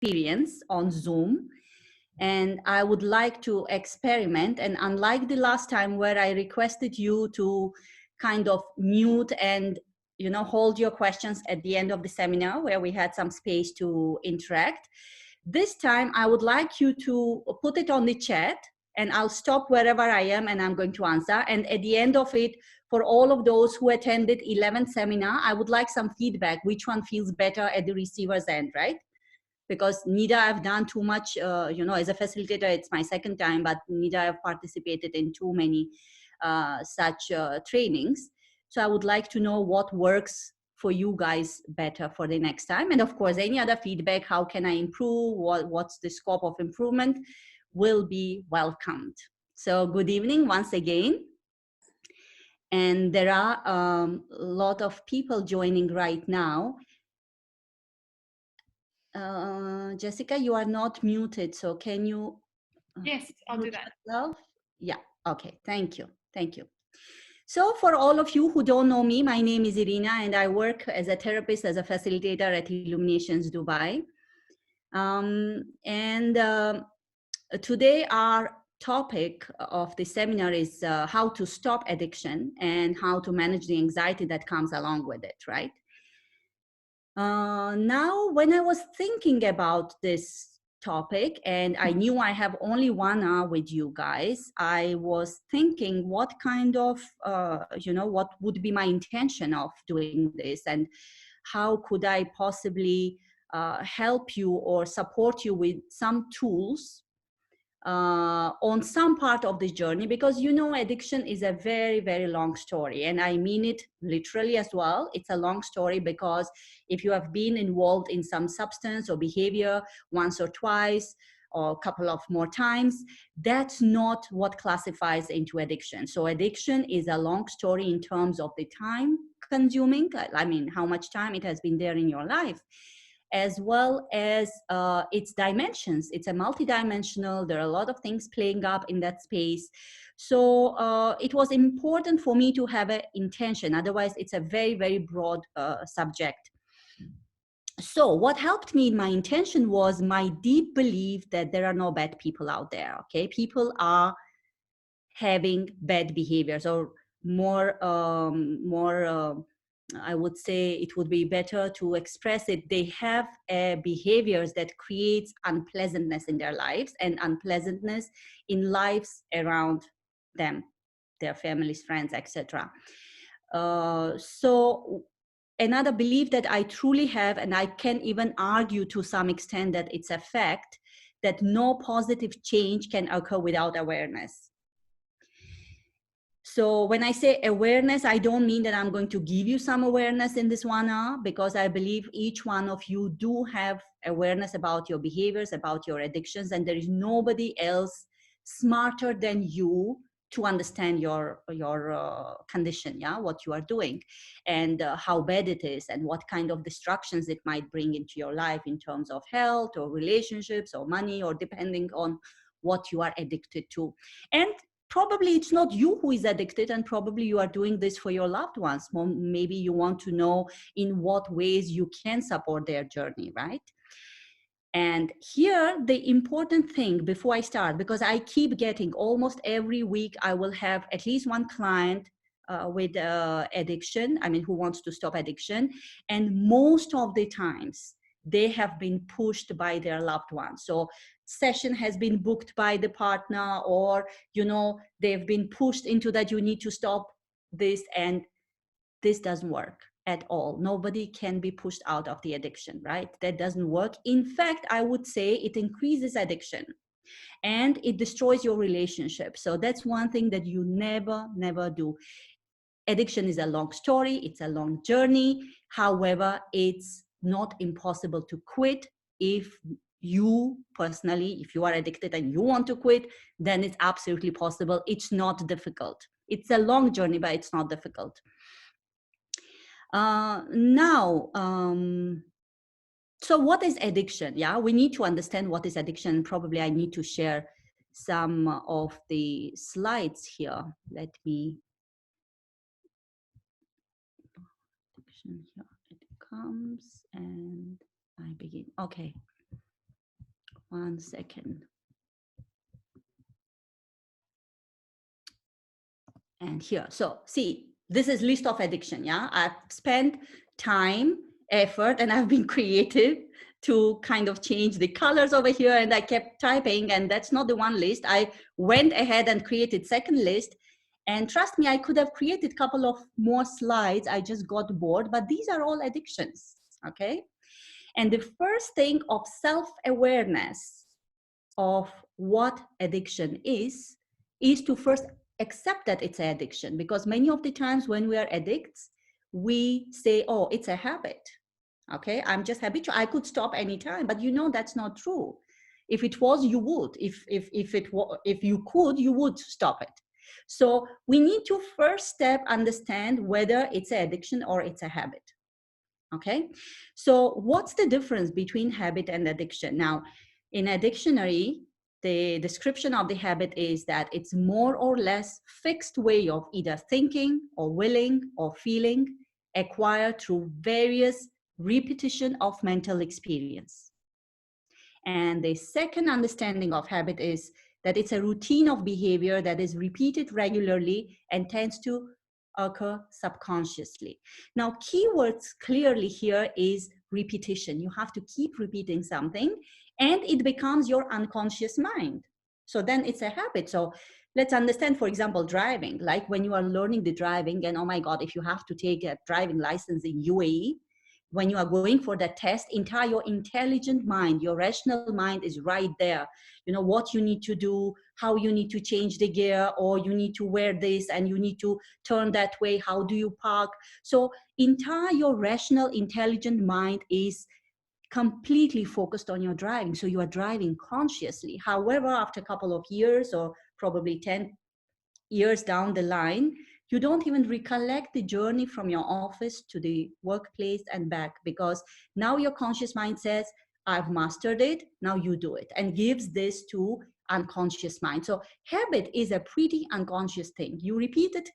experience on Zoom. And I would like to experiment. And unlike the last time where I requested you to kind of mute and hold your questions at the end of the seminar where we had some space to interact, this time I would like you to put it on the chat, and I'll stop wherever I am and I'm going to answer. And at the end of it, for all of those who attended 11th seminar, I would like some feedback, which one feels better at the receiver's end, right? Because neither I've done too much, as a facilitator, it's my second time, but neither I've participated in too many such trainings. So I would like to know what works for you guys better for the next time. And of course, any other feedback, how can I improve, what's the scope of improvement, will be welcomed. So good evening once again. And there are a lot of people joining right now. Jessica, you are not muted, so can you? Yes, I'll do that. Yourself? Yeah, okay, thank you. Thank you. So for all of you who don't know me, my name is Irina, and I work as a therapist, as a facilitator at Illuminations, Dubai. Today our topic of the seminar is how to stop addiction and how to manage the anxiety that comes along with it, right? Now, when I was thinking about this topic and I knew I have only 1 hour with you guys, I was thinking what kind of, what would be my intention of doing this, and how could I possibly help you or support you with some tools on some part of this journey, because addiction is a very, very long story, and I mean it literally as well. It's a long story because if you have been involved in some substance or behavior once or twice or a couple of more times, that's not what classifies into addiction. So addiction is a long story in terms of the time consuming, I mean how much time it has been there in your life, as well as its dimensions. It's a multidimensional. There are a lot of things playing up in that space. So it was important for me to have an intention. Otherwise, it's a very, very broad subject. So what helped me in my intention was my deep belief that there are no bad people out there, okay? People are having bad behaviors, or more I would say it would be better to express it. They have behaviors that creates unpleasantness in their lives and unpleasantness in lives around them, their families, friends, etc. So another belief that I truly have, and I can even argue to some extent that it's a fact, that no positive change can occur without awareness. So when I say awareness, I don't mean that I'm going to give you some awareness in this 1 hour, because I believe each one of you do have awareness about your behaviors, about your addictions, and there is nobody else smarter than you to understand your condition, yeah, what you are doing, and how bad it is, and what kind of destructions it might bring into your life in terms of health or relationships or money, or depending on what you are addicted to. And probably it's not you who is addicted, and probably you are doing this for your loved ones. Maybe you want to know in what ways you can support their journey, right? And here, the important thing before I start, because I keep getting almost every week, I will have at least one client with addiction, I mean, who wants to stop addiction. And most of the times, they have been pushed by their loved ones. So session has been booked by the partner, or, they've been pushed into that you need to stop this, and this doesn't work at all. Nobody can be pushed out of the addiction, right? That doesn't work. In fact, I would say it increases addiction and it destroys your relationship. So that's one thing that you never do. Addiction is a long story. It's a long journey. However, it's not impossible to quit. If you personally, if you are addicted and you want to quit, then it's absolutely possible. It's not difficult. It's a long journey, but it's not difficult. So what is addiction? Yeah, we need to understand what is addiction. Probably I need to share some of the slides here. Let me, addiction here, it comes and I begin. Okay. 1 second. And here, so see, this is list of addiction. Yeah, I've spent time, effort, and I've been creative to kind of change the colors over here, and I kept typing, and that's not the one list. I went ahead and created second list, and trust me, I could have created a couple of more slides. I just got bored, but these are all addictions. Okay, and the first thing of self-awareness of what addiction is to first accept that it's an addiction, because many of the times when we are addicts, we say, oh, it's a habit. Okay, I'm just habitual, I could stop anytime, but you know that's not true. If it was, you would. If you could, you would stop it. So we need to first step understand whether it's an addiction or it's a habit. Okay, so what's the difference between habit and addiction? Now, in a dictionary, the description of the habit is that it's more or less fixed way of either thinking or willing or feeling acquired through various repetition of mental experience. And the second understanding of habit is that it's a routine of behavior that is repeated regularly and tends to occur subconsciously. Now, keywords clearly here is repetition. You have to keep repeating something and it becomes your unconscious mind. So then it's a habit. So let's understand, for example, driving, like when you are learning the driving and oh my God, if you have to take a driving license in UAE, when you are going for that test, entire your intelligent mind, your rational mind is right there. You know what you need to do, how you need to change the gear, or you need to wear this and you need to turn that way, how do you park? So entire your rational intelligent mind is completely focused on your driving. So you are driving consciously. However, after a couple of years or probably 10 years down the line, you don't even recollect the journey from your office to the workplace and back, because now your conscious mind says, I've mastered it, now you do it, and gives this to unconscious mind. So habit is a pretty unconscious thing. You repeat it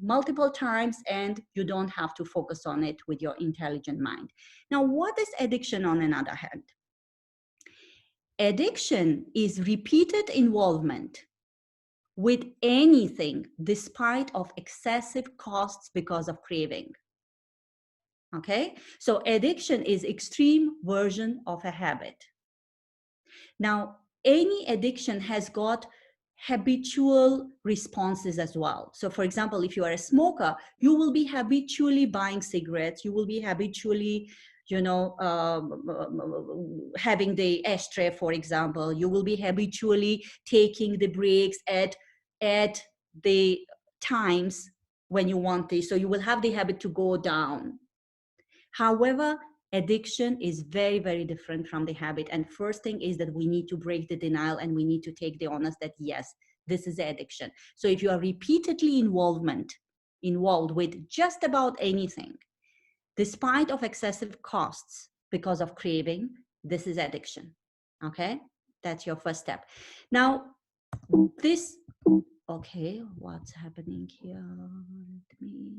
multiple times and you don't have to focus on it with your intelligent mind. Now, what is addiction on another hand? Addiction is repeated involvement with anything despite of excessive costs because of craving. Okay, so addiction is extreme version of a habit. Now, any addiction has got habitual responses as well. So for example, if you are a smoker, you will be habitually buying cigarettes, you will be habitually, you know, having the ashtray, for example, you will be habitually taking the breaks at the times when you want this. So you will have the habit to go down. However, addiction is very, very different from the habit. And first thing is that we need to break the denial and we need to take the honest that yes, this is addiction. So if you are repeatedly involved with just about anything, despite of excessive costs because of craving, this is addiction. Okay, that's your first step. Now, this, okay, what's happening here? Let me,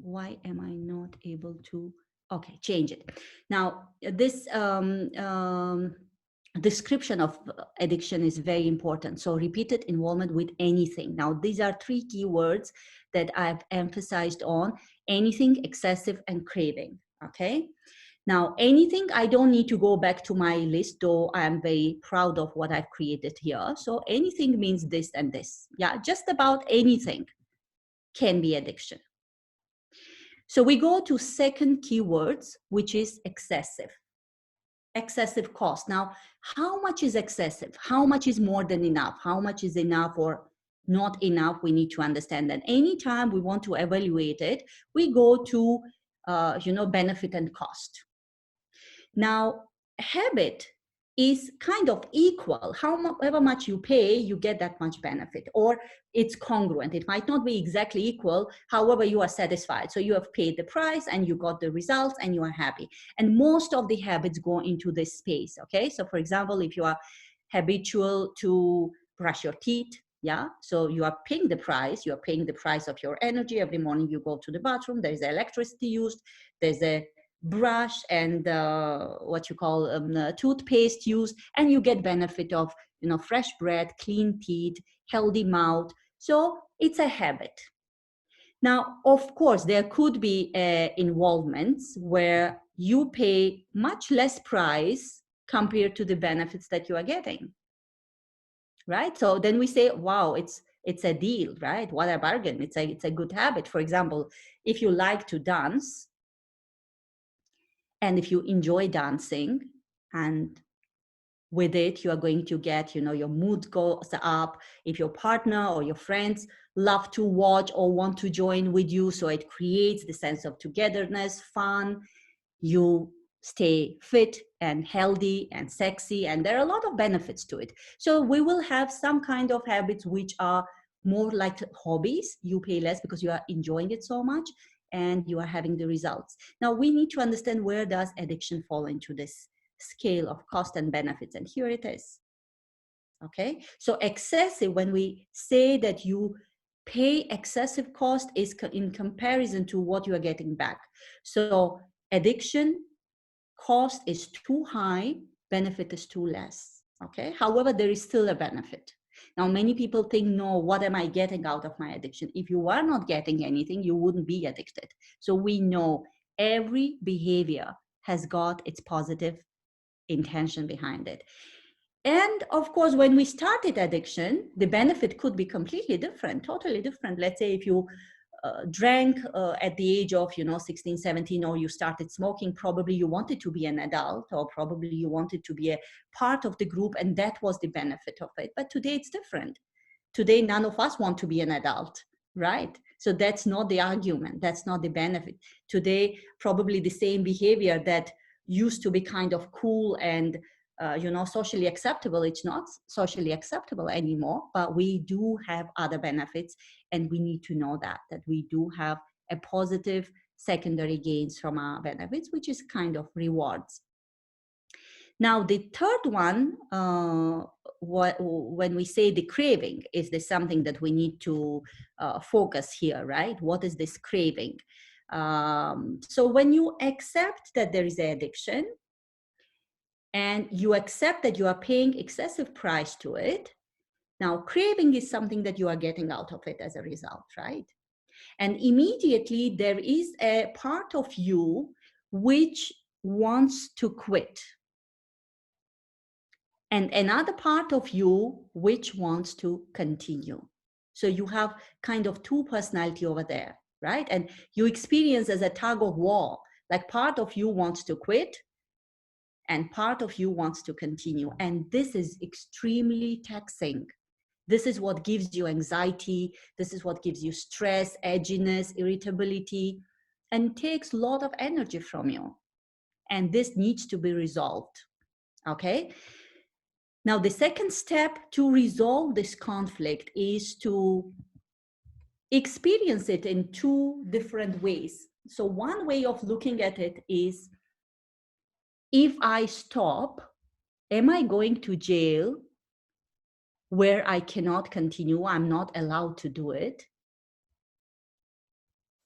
why am I not able to, okay, change it. Now, this description of addiction is very important. So repeated involvement with anything. Now, these are three keywords that I've emphasized on: anything, excessive, and craving. Okay. Now, anything, I don't need to go back to my list, though I am very proud of what I've created here. So anything means this and this. Yeah, just about anything can be addiction. So we go to second keywords, which is excessive. Excessive cost. Now, how much is excessive? How much is more than enough? How much is enough or not enough? We need to understand that. Anytime we want to evaluate it, we go to, benefit and cost. Now, habit is kind of equal. However much you pay, you get that much benefit, or it's congruent. It might not be exactly equal. However, you are satisfied. So you have paid the price and you got the results and you are happy. And most of the habits go into this space. Okay. So for example, if you are habitual to brush your teeth, yeah, so you are paying the price. You are paying the price of your energy. Every morning you go to the bathroom. There is electricity used. There's a brush and what you call toothpaste use, and you get benefit of, you know, fresh breath, clean teeth, healthy mouth. So it's a habit. Now, of course, there could be involvements where you pay much less price compared to the benefits that you are getting, right? So then we say, wow, it's a deal, right? What a bargain. It's a good habit. For example, if you like to dance and if you enjoy dancing, and with it you are going to get, you know, your mood goes up. If your partner or your friends love to watch or want to join with you, so it creates the sense of togetherness, fun, you stay fit and healthy and sexy, and there are a lot of benefits to it. So we will have some kind of habits which are more like hobbies. You pay less because you are enjoying it so much and you are having the results. Now we need to understand, where does addiction fall into this scale of cost and benefits? And here it is. Okay, so excessive, when we say that you pay excessive cost, is in comparison to what you are getting back. So addiction cost is too high, benefit is too less. Okay, however, there is still a benefit. Now many people think, no, what am I getting out of my addiction? If you are not getting anything, you wouldn't be addicted. So we know every behavior has got its positive intention behind it. And of course, when we started addiction, the benefit could be completely different, totally different. Let's say if you drank at the age of, you know, 16, 17, or you started smoking, probably you wanted to be an adult, or probably you wanted to be a part of the group, and that was the benefit of it. But today it's different. Today, none of us want to be an adult, right? So that's not the argument. That's not the benefit. Today, probably the same behavior that used to be kind of cool and you know, socially acceptable, it's not socially acceptable anymore. But we do have other benefits, and we need to know that we do have a positive secondary gains from our benefits, which is kind of rewards. Now, the third one, when we say the craving, is this something that we need to focus here, right? What is this craving? So when you accept that there is an addiction, and you accept that you are paying excessive price to it, now craving is something that you are getting out of it as a result, right? And immediately there is a part of you which wants to quit, and another part of you which wants to continue. So you have kind of two personality over there, right? And you experience as a tug of war, like part of you wants to quit and part of you wants to continue. And this is extremely taxing. This is what gives you anxiety. This is what gives you stress, edginess, irritability, and takes a lot of energy from you. And this needs to be resolved, okay? Now, the second step to resolve this conflict is to experience it in two different ways. So one way of looking at it is, if I stop, am I going to jail where I cannot continue? I'm not allowed to do it,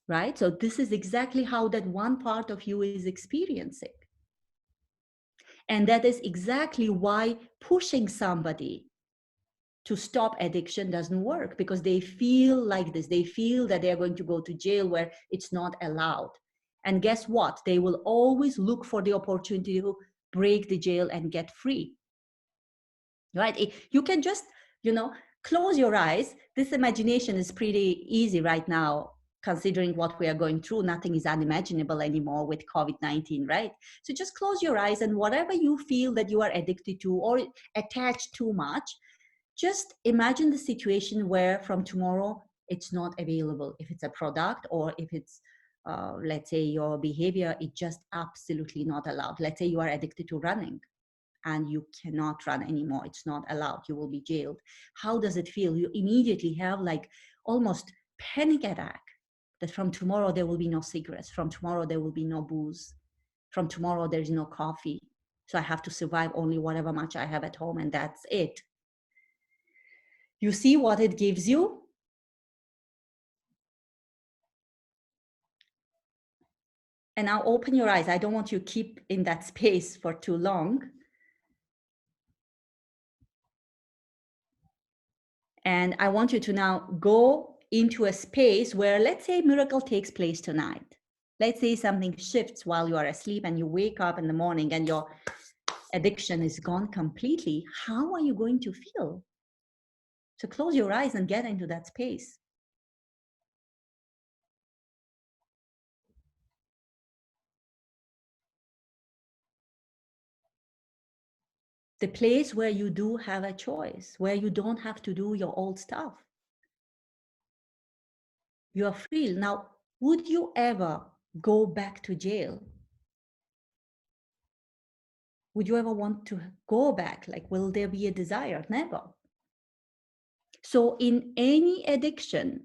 right? So this is exactly how that one part of you is experiencing. And that is exactly why pushing somebody to stop addiction doesn't work, because they feel like this. They feel that they're going to go to jail where it's not allowed. And guess what? They will always look for the opportunity to break the jail and get free, right? You can just, you know, close your eyes. This imagination is pretty easy right now, considering what we are going through. Nothing is unimaginable anymore with COVID-19, right? So just close your eyes, and whatever you feel that you are addicted to or attached too much, just imagine the situation where from tomorrow it's not available. If it's a product, or if it's, let's say, your behavior, it's just absolutely not allowed. Let's say you are addicted to running and you cannot run anymore. It's not allowed. You will be jailed. How does it feel? You immediately have like almost panic attack that from tomorrow there will be no cigarettes. From tomorrow there will be no booze. From tomorrow there is no coffee. So I have to survive only whatever much I have at home, and that's it. You see what it gives you? And now open your eyes. I don't want you to keep in that space for too long. And I want you to now go into a space where, let's say, a miracle takes place tonight. Let's say something shifts while you are asleep and you wake up in the morning and your addiction is gone completely. How are you going to feel? So close your eyes and get into that space. The place where you do have a choice, where you don't have to do your old stuff. You are free. Now, would you ever go back to jail? Would you ever want to go back? Like, will there be a desire? Never. So in any addiction,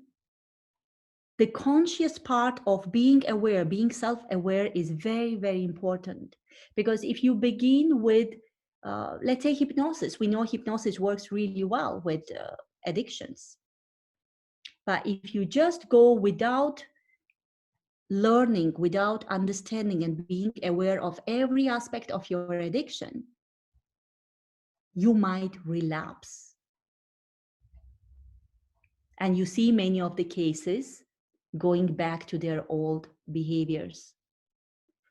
the conscious part of being aware, being self-aware is very, very important. Because if you begin with, let's say hypnosis, we know hypnosis works really well with addictions. But if you just go without learning, without understanding and being aware of every aspect of your addiction, you might relapse. And you see many of the cases going back to their old behaviors.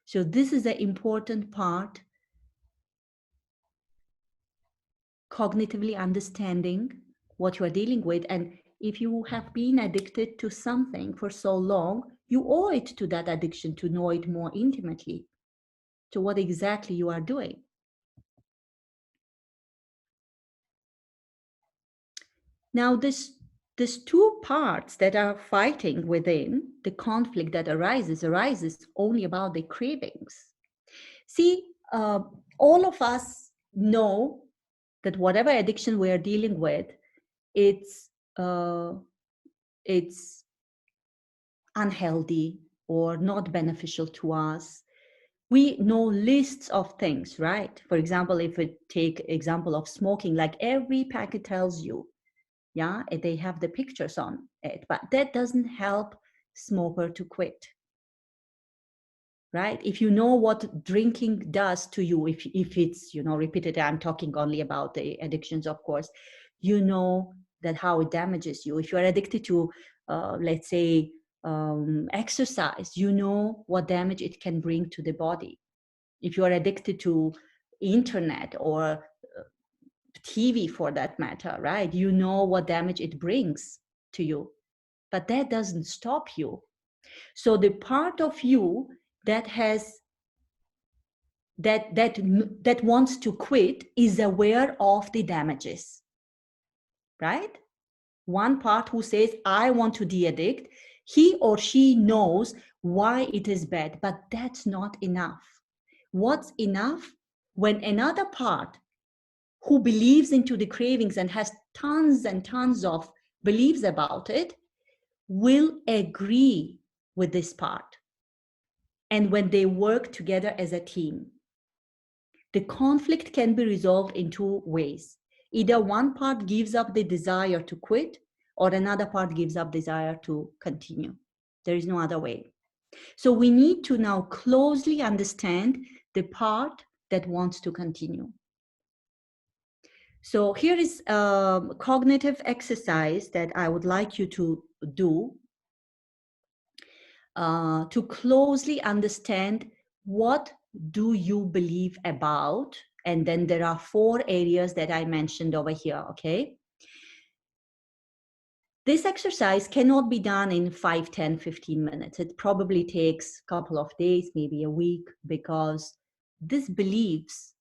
So this is an important part, cognitively understanding what you are dealing with. And if you have been addicted to something for so long, you owe it to that addiction to know it more intimately, to what exactly you are doing. Now, these two parts that are fighting within, the conflict that arises only about the cravings. See, all of us know that whatever addiction we are dealing with, it's unhealthy or not beneficial to us. We know lists of things, right? For example, if we take example of smoking, like every packet tells you, yeah, they have the pictures on it, but that doesn't help smoker to quit, right? If you know what drinking does to you, if it's, you know, repeated, I'm talking only about the addictions, of course, you know that how it damages you. If you're addicted to, let's say, exercise, you know what damage it can bring to the body. If you're addicted to internet or TV for that matter, right? You know what damage it brings to you, but that doesn't stop you. So the part of you that has that wants to quit is aware of the damages, right? One part who says, I want to de-addict, he or she knows why it is bad, but that's not enough. What's enough? When another part who believes into the cravings and has tons and tons of beliefs about it will agree with this part. And when they work together as a team, the conflict can be resolved in two ways. Either one part gives up the desire to quit, or another part gives up desire to continue. There is no other way. So we need to now closely understand the part that wants to continue. So here is a cognitive exercise that I would like you to do to closely understand what do you believe about, and then there are 4 areas that I mentioned over here, okay? This exercise cannot be done in 5, 10, 15 minutes. It probably takes a couple of days, maybe a week, because these beliefs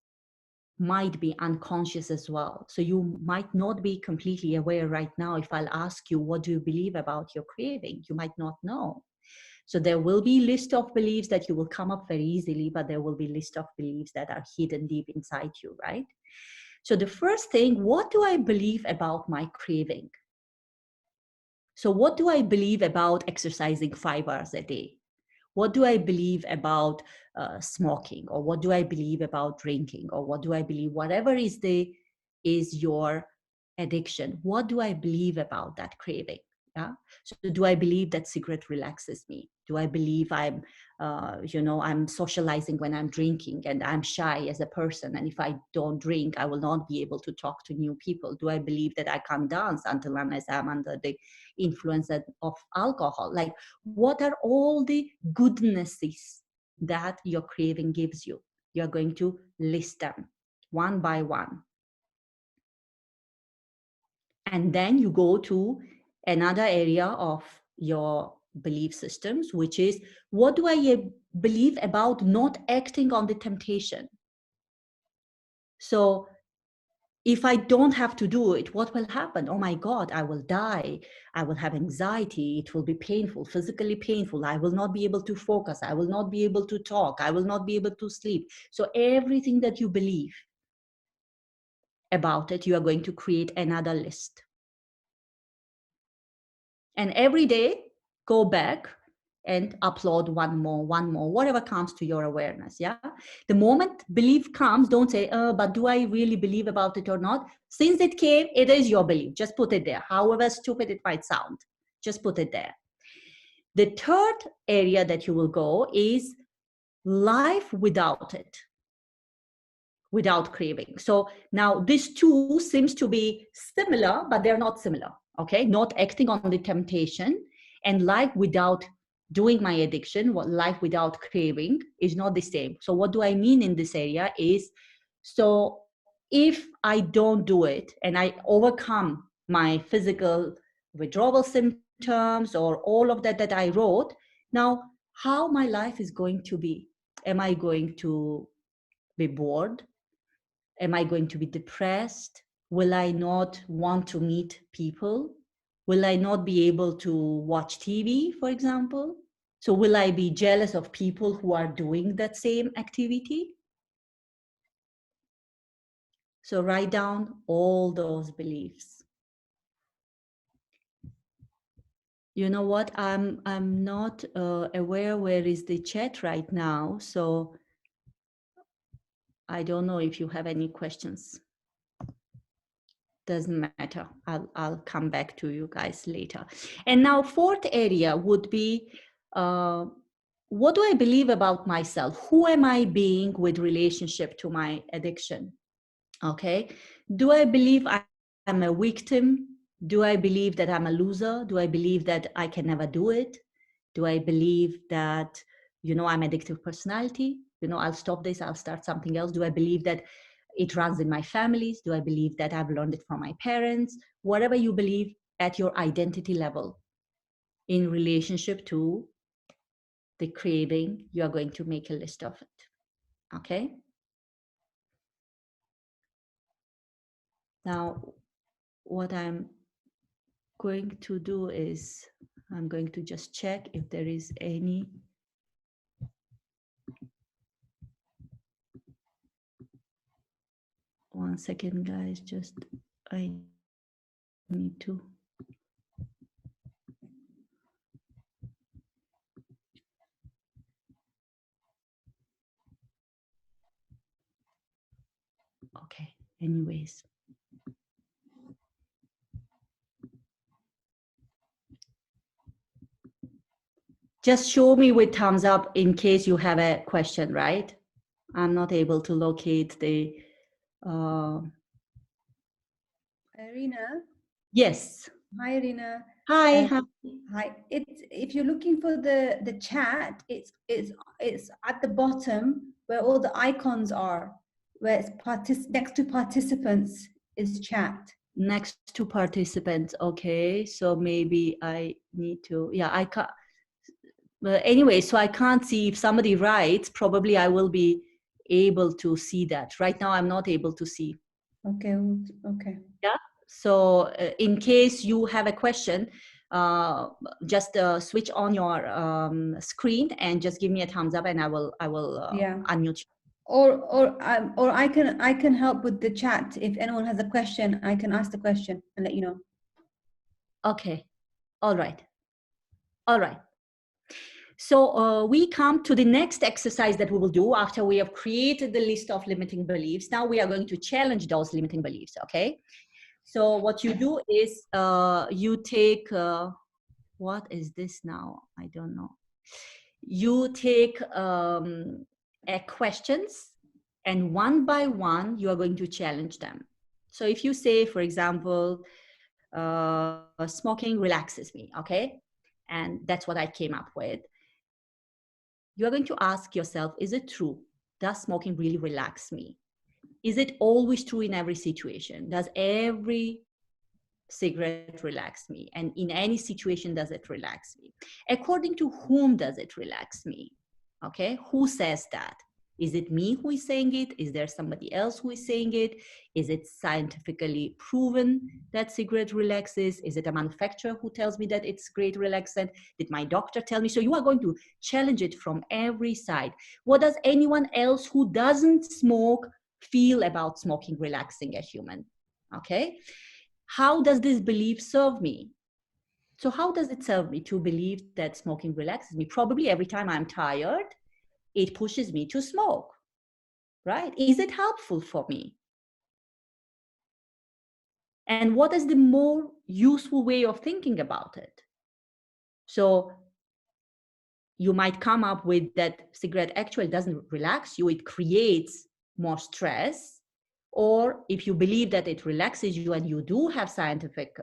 might be unconscious as well. So you might not be completely aware right now. If I'll ask you, what do you believe about your craving? You might not know. So there will be list of beliefs that you will come up very easily, but there will be list of beliefs that are hidden deep inside you, right? So the first thing, what do I believe about my craving? So what do I believe about exercising 5 hours a day? What do I believe about smoking? Or what do I believe about drinking? Or what do I believe, whatever is your addiction, what do I believe about that craving? Yeah. So do I believe that cigarette relaxes me? Do I believe I'm, I'm socializing when I'm drinking and I'm shy as a person? And if I don't drink, I will not be able to talk to new people. Do I believe that I can't dance until unless I'm under the influence of alcohol? Like, what are all the goodnesses that your craving gives you? You're going to list them one by one. And then you go to another area of your belief systems, which is, what do I believe about not acting on the temptation? So if I don't have to do it, what will happen? Oh my God, I will die. I will have anxiety. It will be painful, physically painful. I will not be able to focus. I will not be able to talk. I will not be able to sleep. So everything that you believe about it, you are going to create another list. And every day, go back and upload one more, whatever comes to your awareness. Yeah. The moment belief comes, don't say, but do I really believe about it or not? Since it came, it is your belief. Just put it there. However stupid it might sound, just put it there. The third area that you will go is life without it, without craving. So now these two seems to be similar, but they're not similar. Okay, not acting on the temptation and life without doing my addiction, what life without craving is not the same. So what do I mean in this area is, so if I don't do it and I overcome my physical withdrawal symptoms or all of that I wrote, now how my life is going to be? Am I going to be bored? Am I going to be depressed? Will I not want to meet people? Will I not be able to watch TV, for example? So will I be jealous of people who are doing that same activity? So write down all those beliefs. You know what? I'm not aware where is the chat right now. So I don't know if you have any questions. Doesn't matter. I'll come back to you guys later. And now fourth area would be, what do I believe about myself? Who am I being with relationship to my addiction? Okay. Do I believe I'm a victim? Do I believe that I'm a loser? Do I believe that I can never do it? Do I believe that, I'm addictive personality? I'll stop this, I'll start something else. Do I believe that it runs in my families? Do I believe that I've learned it from my parents? Whatever you believe at your identity level in relationship to the craving, you are going to make a list of it. Okay. Now, what I'm going to do is I'm going to just check if there is any. One second, guys, just I need to. Okay, anyways. Just show me with thumbs up in case you have a question, right? I'm not able to locate the... Irina? Yes. Hi, Irina. Hi. Hi. Hi. It's, if you're looking for the chat, it's at the bottom where all the icons are, where it's next to participants is chat. Next to participants. Okay, so maybe I need to, yeah, I can't. But anyway, so I can't see if somebody writes, probably I will be able to see that. Right now, I'm not able to see. Okay. Okay. Yeah. So in case you have a question, just switch on your screen and just give me a thumbs up, and I will yeah. unmute you. Or I can help with the chat. If anyone has a question, I can ask the question and let you know. Okay. All right. All right. So we come to the next exercise that we will do after we have created the list of limiting beliefs. Now we are going to challenge those limiting beliefs. Okay. So what you do is you take what is this now? I don't know. You take questions, and one by one, you are going to challenge them. So if you say, for example, smoking relaxes me, okay? And that's what I came up with. You are going to ask yourself, is it true? Does smoking really relax me? Is it always true in every situation? Does every cigarette relax me? And in any situation, does it relax me? According to whom does it relax me? Okay, who says that? Is it me who is saying it? Is there somebody else who is saying it? Is it scientifically proven that cigarette relaxes? Is it a manufacturer who tells me that it's great relaxant? Did my doctor tell me? So you are going to challenge it from every side. What does anyone else who doesn't smoke feel about smoking relaxing a human? Okay. How does this belief serve me? So how does it serve me to believe that smoking relaxes me? Probably every time I'm tired, it pushes me to smoke, right? Is it helpful for me? And what is the more useful way of thinking about it? So you might come up with that cigarette actually doesn't relax you, it creates more stress. Or if you believe that it relaxes you and you do have scientific,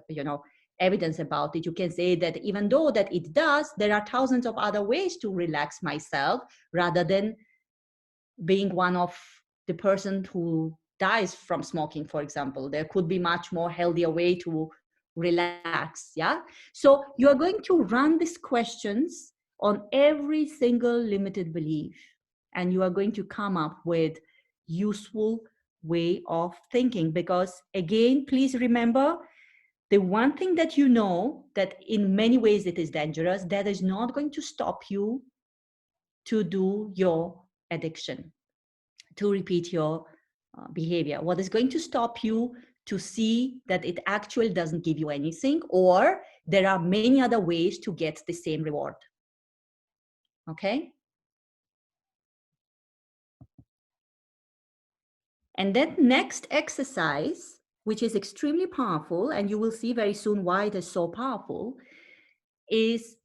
evidence about it, you can say that even though that it does, there are thousands of other ways to relax myself rather than being one of the person who dies from smoking, for example. There could be much more healthier way to relax. Yeah. So you are going to run these questions on every single limited belief, and you are going to come up with useful way of thinking. Because again, please remember, the one thing that you know that in many ways it is dangerous, that is not going to stop you to do your addiction, to repeat your behavior. What is going to stop you to see that it actually doesn't give you anything, or there are many other ways to get the same reward. Okay? And then next exercise, which is extremely powerful, and you will see very soon why it is so powerful, is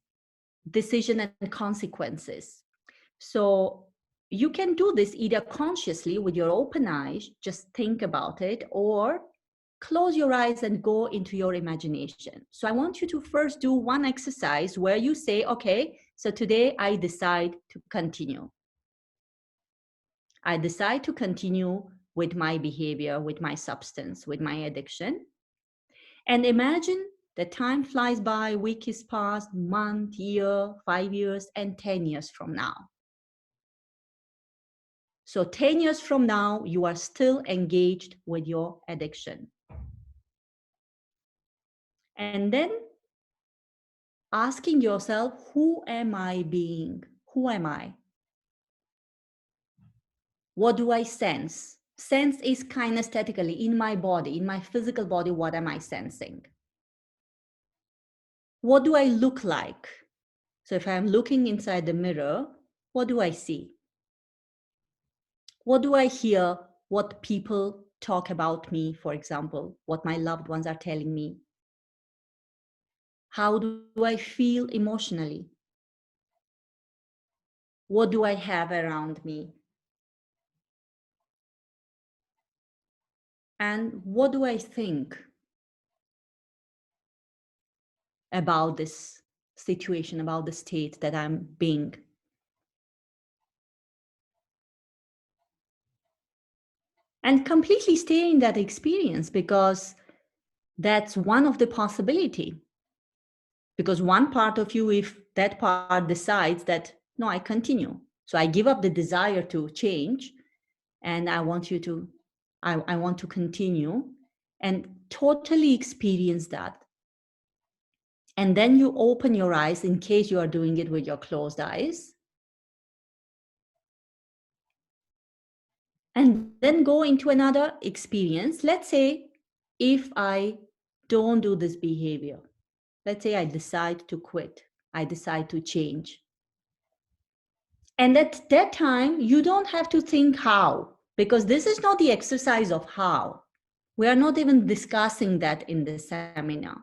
decision and consequences. So you can do this either consciously with your open eyes, just think about it, or close your eyes and go into your imagination. So I want you to first do one exercise where you say, okay, so today I decide to continue. I decide to continue with my behavior, with my substance, with my addiction. And imagine that time flies by, week is passed, month, year, 5 years, and 10 years from now. So 10 years from now, you are still engaged with your addiction. And then asking yourself, who am I being? Who am I? What do I sense? Sense is kinesthetically in my body, in my physical body, what am I sensing? What do I look like? So if I'm looking inside the mirror, what do I see? What do I hear? What people talk about me, for example, what my loved ones are telling me? How do I feel emotionally? What do I have around me? And what do I think about this situation, about the state that I'm being? And completely stay in that experience, because that's one of the possibility. Because one part of you, if that part decides that, no, I continue. So I give up the desire to change, and I want you to, I want to continue and totally experience that. And then you open your eyes, in case you are doing it with your closed eyes. And then go into another experience. Let's say if I don't do this behavior, let's say I decide to quit, I decide to change. And at that time, you don't have to think how, because this is not the exercise of how. We are not even discussing that in the seminar.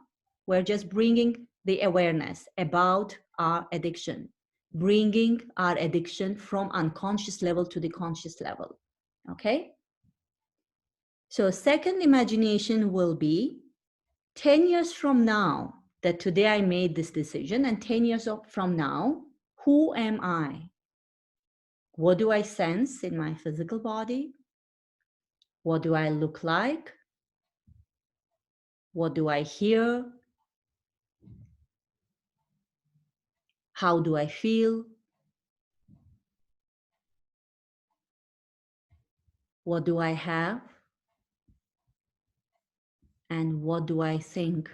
We're just bringing the awareness about our addiction, bringing our addiction from unconscious level to the conscious level. Okay? So second imagination will be 10 years from now, that today I made this decision, and 10 years from now, who am I? What do I sense in my physical body? What do I look like? What do I hear? How do I feel? What do I have? And what do I think?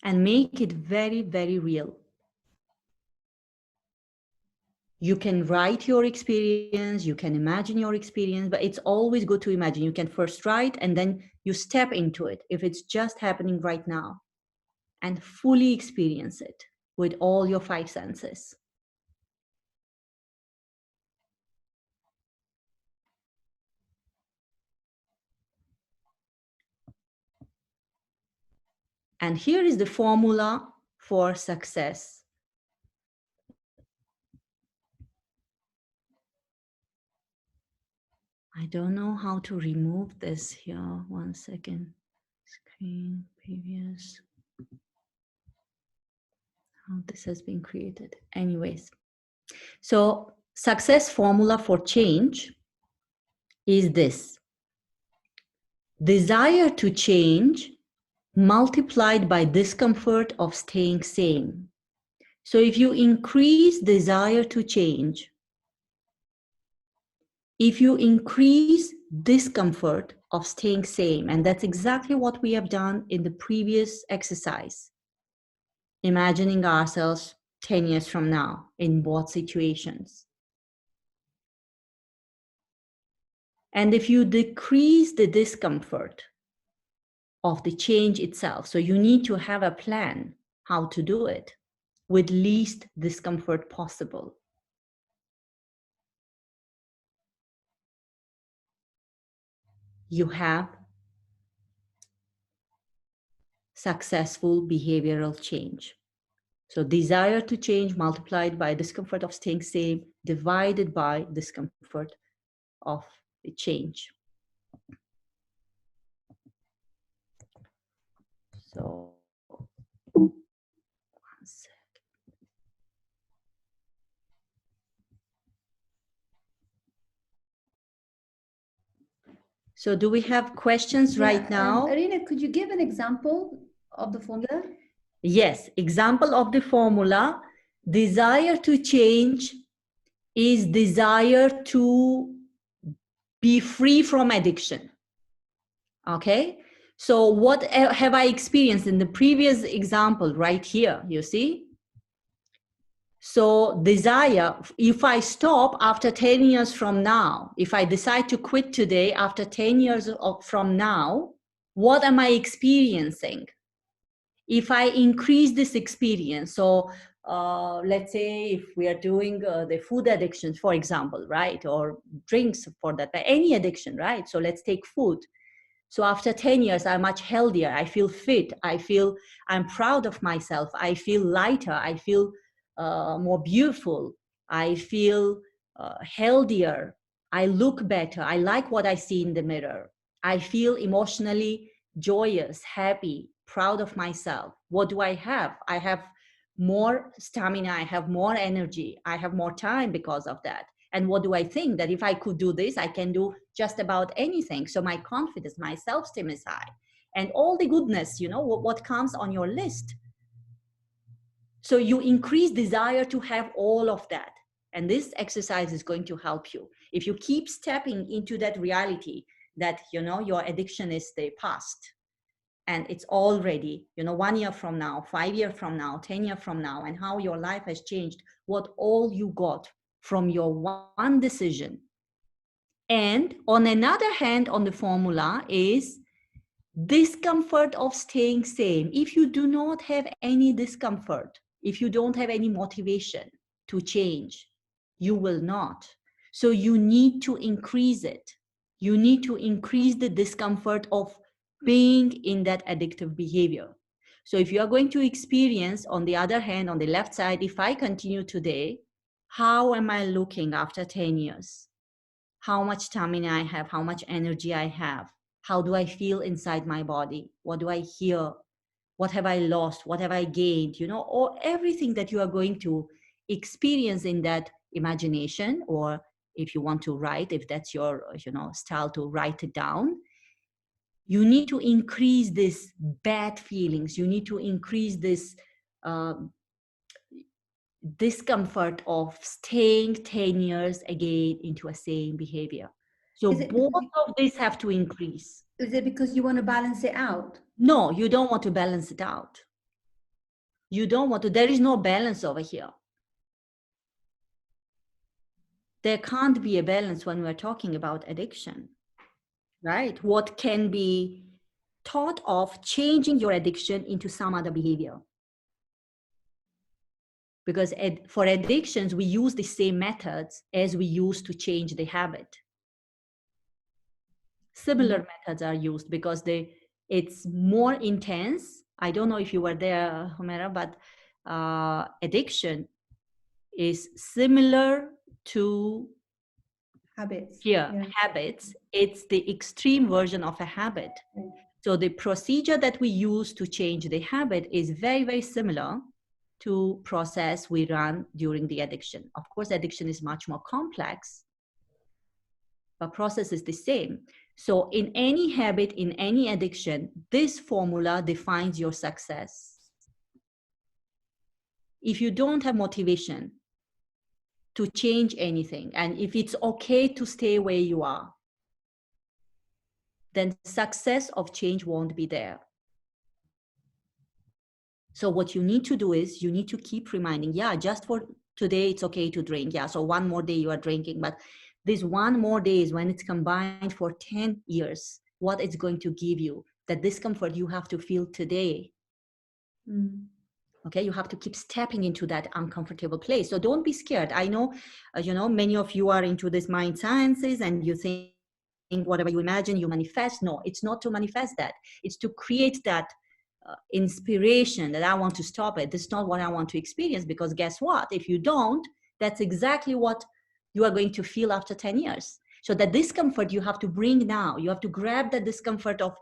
And make it very, very real. You can write your experience, you can imagine your experience, but it's always good to imagine. You can first write and then you step into it if it's just happening right now, and fully experience it with all your 5 senses. And here is the formula for success. I don't know how to remove this here. 1 second. Screen, previous. How this has been created. Anyways. So success formula for change is this. Desire to change multiplied by discomfort of staying same. So if you increase desire to change, if you increase discomfort of staying same, and that's exactly what we have done in the previous exercise, imagining ourselves 10 years from now in what situations. And if you decrease the discomfort of the change itself, so you need to have a plan how to do it with least discomfort possible. You have successful behavioral change. So desire to change multiplied by discomfort of staying same divided by discomfort of the change. So, 1 sec. So do we have questions right now? Irine, could you give an example of the formula? Yes, example of the formula. Desire to change is desire to be free from addiction. Okay, so what have I experienced in the previous example right here, you see? So desire, if I stop after 10 years from now, if I decide to quit today after 10 years from now, what am I experiencing? If I increase this experience, so let's say if we are doing the food addictions, for example, right? Or drinks for that, any addiction, right? So let's take food. So after 10 years, I'm much healthier. I feel fit. I'm proud of myself. I feel lighter. I feel more beautiful. I feel healthier. I look better. I like what I see in the mirror. I feel emotionally joyous, happy, proud of myself. What do I have? I have more stamina. I have more energy. I have more time because of that. And what do I think? That if I could do this, I can do just about anything. So my confidence, my self-esteem is high. And all the goodness, you know, what comes on your list. So you increase desire to have all of that. And this exercise is going to help you. If you keep stepping into that reality that, you know, your addiction is the past. And it's already, you know, 1 year from now, 5 years from now, 10 years from now, and how your life has changed, what all you got from your one decision. And on another hand, on the formula is discomfort of staying same. If you do not have any discomfort, if you don't have any motivation to change, You will not. So you need to increase it. You need to increase the discomfort of being in that addictive behavior. So if you are going to experience, on the other hand, on the left side, if I continue today, how am I looking after 10 years? How much stamina I have, how much energy I have, how do I feel inside my body? What do I hear? What have I lost? What have I gained? You know, or everything that you are going to experience in that imagination, or if you want to write, if that's your, you know, style to write it down, you need to increase this bad feelings. You need to increase this discomfort of staying 10 years again into a same behavior. So both of these have to increase. Is it because you want to balance it out? No, you don't want to balance it out. You don't want to. There is no balance over here. There can't be a balance when we're talking about addiction, right? What can be thought of changing your addiction into some other behavior? Because for addictions, we use the same methods as we use to change the habit. Similar methods are used because it's more intense. I don't know if you were there, Humera, but addiction is similar to Habits. Habits. It's the extreme version of a habit. So the procedure that we use to change the habit is very, very similar to process we run during the addiction. Of course, addiction is much more complex, but process is the same. So in any habit, in any addiction, this formula defines your success. If you don't have motivation to change anything, and if it's okay to stay where you are, then success of change won't be there. So what you need to do is you need to keep reminding, yeah, just for today, it's okay to drink. Yeah, so one more day you are drinking, but this one more day is when it's combined for 10 years, what it's going to give you, that discomfort you have to feel today. Okay, you have to keep stepping into that uncomfortable place. So don't be scared. I know, many of you are into this mind sciences and you think whatever you imagine, you manifest. No, it's not to manifest that. It's to create that inspiration that I want to stop it. This is not what I want to experience, because guess what? If you don't, that's exactly what you are going to feel after 10 years. So the discomfort you have to bring now, you have to grab the discomfort of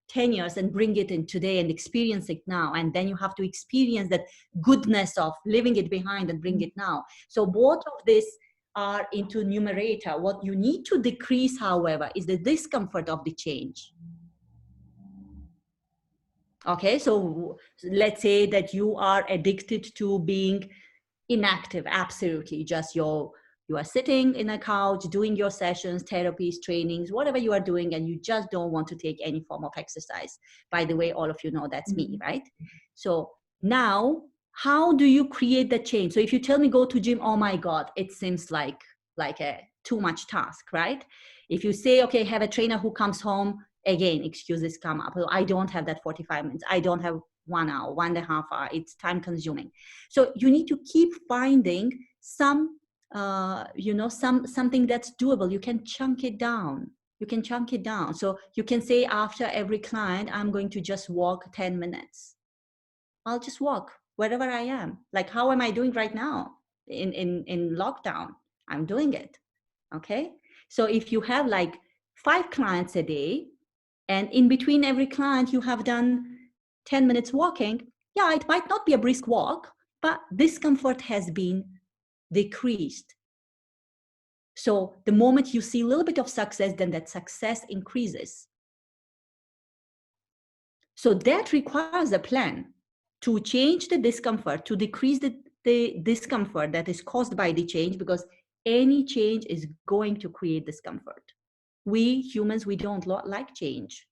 10 years and bring it in today and experience it now. And then you have to experience that goodness of leaving it behind and bring it now. So both of this are into numerator. What you need to decrease, however, is the discomfort of the change. Okay, so let's say that you are addicted to being inactive. Absolutely. Just you are sitting in a couch, doing your sessions, therapies, trainings, whatever you are doing, and you just don't want to take any form of exercise. By the way, all of you know that's me, right? So now, how do you create the change? So if you tell me go to gym, oh my God, it seems like a too much task, right? If you say, okay, have a trainer who comes home, again, excuses come up. I don't have that 45 minutes. I don't have 1 hour, 1.5 hours. It's time consuming. So you need to keep finding something that's doable. You can chunk it down. So you can say after every client, I'm going to just walk 10 minutes. I'll just walk wherever I am. Like, how am I doing right now in lockdown? I'm doing it. Okay. So if you have like 5 clients a day, and in between every client, you have done 10 minutes walking, yeah, it might not be a brisk walk, but discomfort has been decreased. So the moment you see a little bit of success, then that success increases. So that requires a plan to change the discomfort, to decrease the discomfort that is caused by the change, because any change is going to create discomfort. We humans, we don't like change.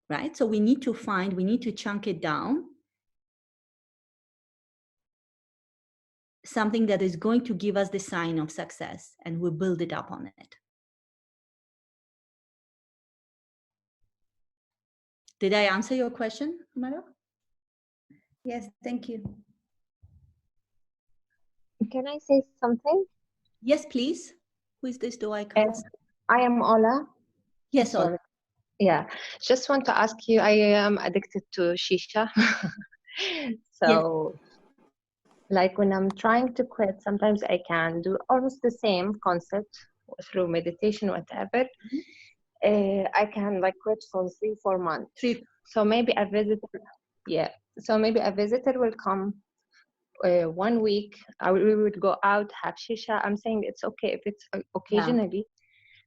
Right? So we need to chunk it down, something that is going to give us the sign of success, and we build it up on it. Did I answer your question, Humera? Yes, thank you. Can I say something? Yes, please. Who is this? Do I Uh, call? I am Ola. Yes, Ola. Sorry. Yeah, just want to ask you, I am addicted to shisha. Yes. So, like when I'm trying to quit, sometimes I can do almost the same concept through meditation, whatever. I can like quit for 3-4 months. So maybe a visitor, yeah. So maybe a visitor will come 1 week. We would go out, have shisha. I'm saying it's okay if it's occasionally.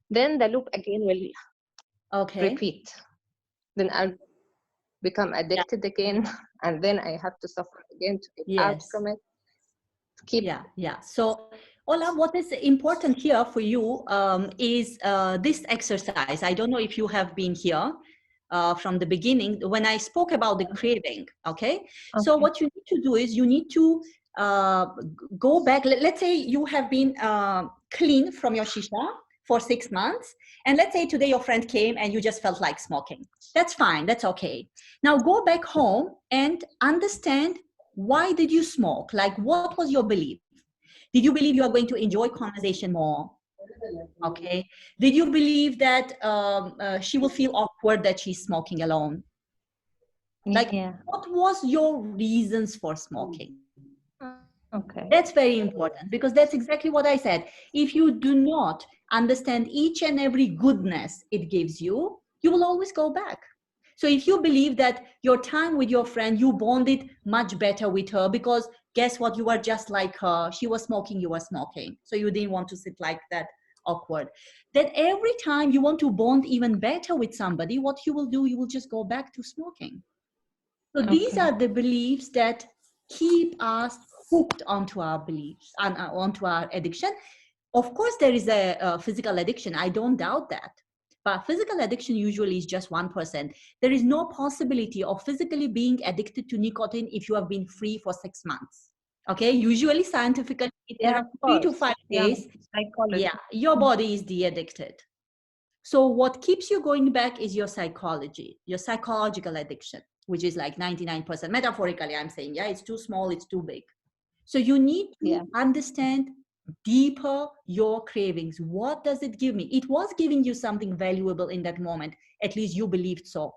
Then the loop again will repeat. Then I'll become addicted again, and then I have to suffer again to get out from it. So Ola, what is important here for you is this exercise. I don't know if you have been here from the beginning when I spoke about the craving. Okay. So what you need to do is you need to go back. Let's say you have been clean from your shisha for 6 months, and let's say today your friend came and you just felt like smoking. That's fine. That's okay. Now go back home and understand, why did you smoke? Like, what was your belief? Did you believe you are going to enjoy conversation more? Okay. Did you believe that she will feel awkward that she's smoking alone? Like, what was your reasons for smoking? Okay. That's very important, because that's exactly what I said. If you do not understand each and every goodness it gives you, you will always go back. So if you believe that your time with your friend, you bonded much better with her because guess what? You are just like her. She was smoking, you were smoking. So you didn't want to sit like that awkward. That every time you want to bond even better with somebody, what you will do, you will just go back to smoking. So these are the beliefs that keep us hooked onto our beliefs and onto our addiction. Of course, there is a physical addiction. I don't doubt that. But physical addiction usually is just 1%. There is no possibility of physically being addicted to nicotine if you have been free for 6 months. Okay, usually scientifically, there are 3 to 5 days. Your body is de-addicted. So what keeps you going back is your psychology, your psychological addiction, which is like 99%. Metaphorically, I'm saying, it's too small, it's too big. So you need to understand deeper your cravings. What does it give me? It was giving you something valuable in that moment. At least you believed so.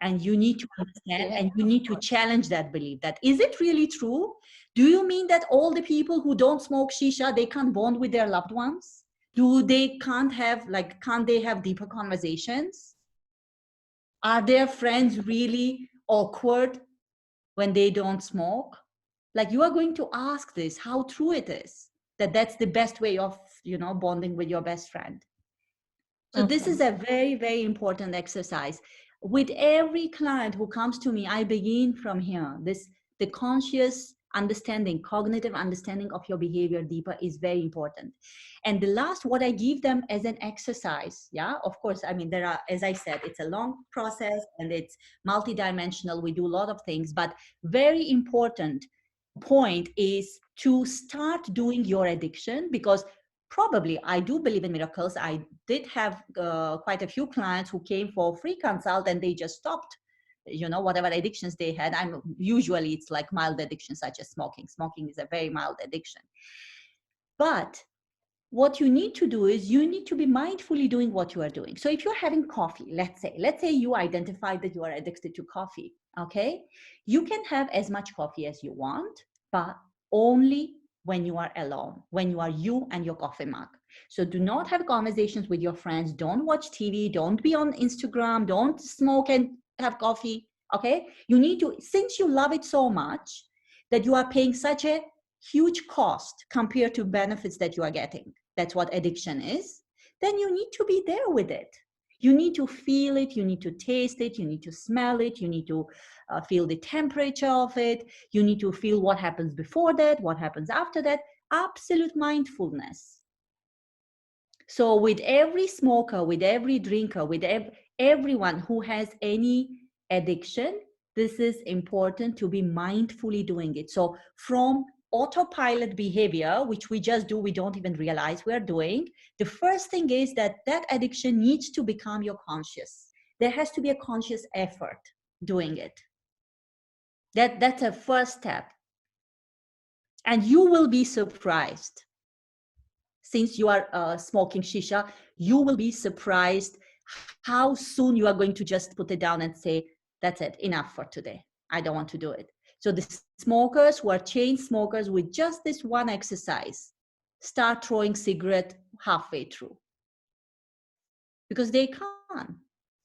And you need to understand and you need to challenge that belief. That is it really true? Do you mean that all the people who don't smoke shisha, they can't bond with their loved ones? Can't they have deeper conversations? Are their friends really awkward when they don't smoke? Like, you are going to ask this, how true it is, that that's the best way of, bonding with your best friend. So this is a very, very important exercise. With every client who comes to me, I begin from here. The conscious understanding, cognitive understanding of your behavior deeper is very important. And the last, what I give them as an exercise, of course, I mean, there are, as I said, it's a long process and it's multidimensional. We do a lot of things, but very important point is to start doing your addiction, because probably I do believe in miracles. I did have quite a few clients who came for free consult and they just stopped, whatever addictions they had. Usually it's like mild addictions such as smoking. Smoking is a very mild addiction. But what you need to do is you need to be mindfully doing what you are doing. So if you're having coffee, let's say you identified that you are addicted to coffee, okay? You can have as much coffee as you want, but only when you are alone, when you are you and your coffee mug. So do not have conversations with your friends. Don't watch TV. Don't be on Instagram. Don't smoke and have coffee, okay? You need to, since you love it so much that you are paying such a huge cost compared to benefits that you are getting. That's what addiction is. Then you need to be there with it. You need to feel it. You need to taste it. You need to smell it. You need to feel the temperature of it. You need to feel what happens before that, what happens after that. Absolute mindfulness. So with every smoker, with every drinker, with everyone who has any addiction, this is important to be mindfully doing it. So from autopilot behavior, which we just do, we don't even realize we're doing, the first thing is that addiction needs to become your conscious. There has to be a conscious effort doing it. That's a first step. And you will be surprised. Since you are smoking shisha, you will be surprised how soon you are going to just put it down and say, that's it, enough for today. I don't want to do it. So the smokers who are chain smokers, with just this one exercise, start throwing cigarette halfway through. Because they can't.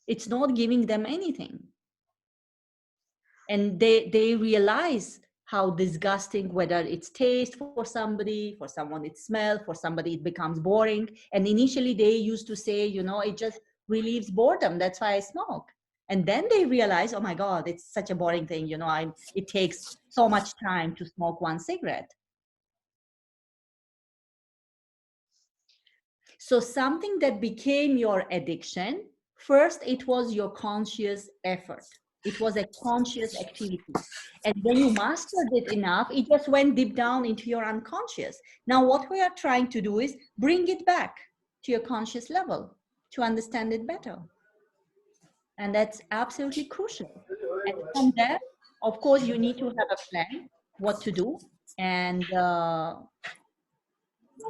It's not giving them anything. And they realize how disgusting, whether it's taste for somebody, for someone it's smell, for somebody it becomes boring. And initially they used to say, you know, it just relieves boredom, that's why I smoke. And then they realize, oh my God, it's such a boring thing, you know, it takes so much time to smoke one cigarette. So something that became your addiction, first it was your conscious effort. It was a conscious activity. And when you mastered it enough, it just went deep down into your unconscious. Now, what we are trying to do is bring it back to your conscious level to understand it better. And that's absolutely crucial. And from there, of course, you need to have a plan what to do. And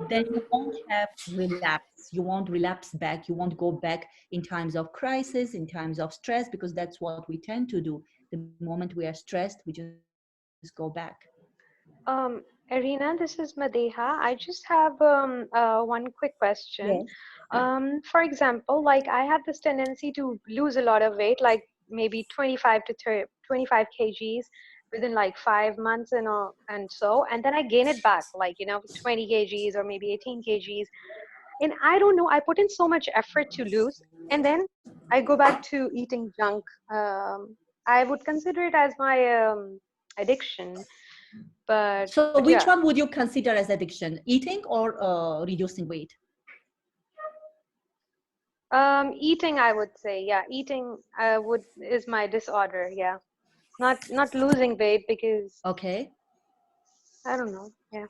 then you won't have relapse. You won't relapse back. You won't go back in times of crisis, in times of stress, because that's what we tend to do. The moment we are stressed, we just go back. Irina, this is Madeha. I just have one quick question. Yes. For example, like I have this tendency to lose a lot of weight, like maybe 25 to 30, 25 kgs within like 5 months and so, and then I gain it back, like, you know, 20 kgs or maybe 18 kgs. And I don't know, I put in so much effort to lose, and then I go back to eating junk. I would consider it as my addiction. But Which yeah. one would you consider as addiction? Eating or reducing weight? Eating, I would say, yeah, eating is my disorder. Yeah, not losing weight, because Okay. I don't know. Yeah,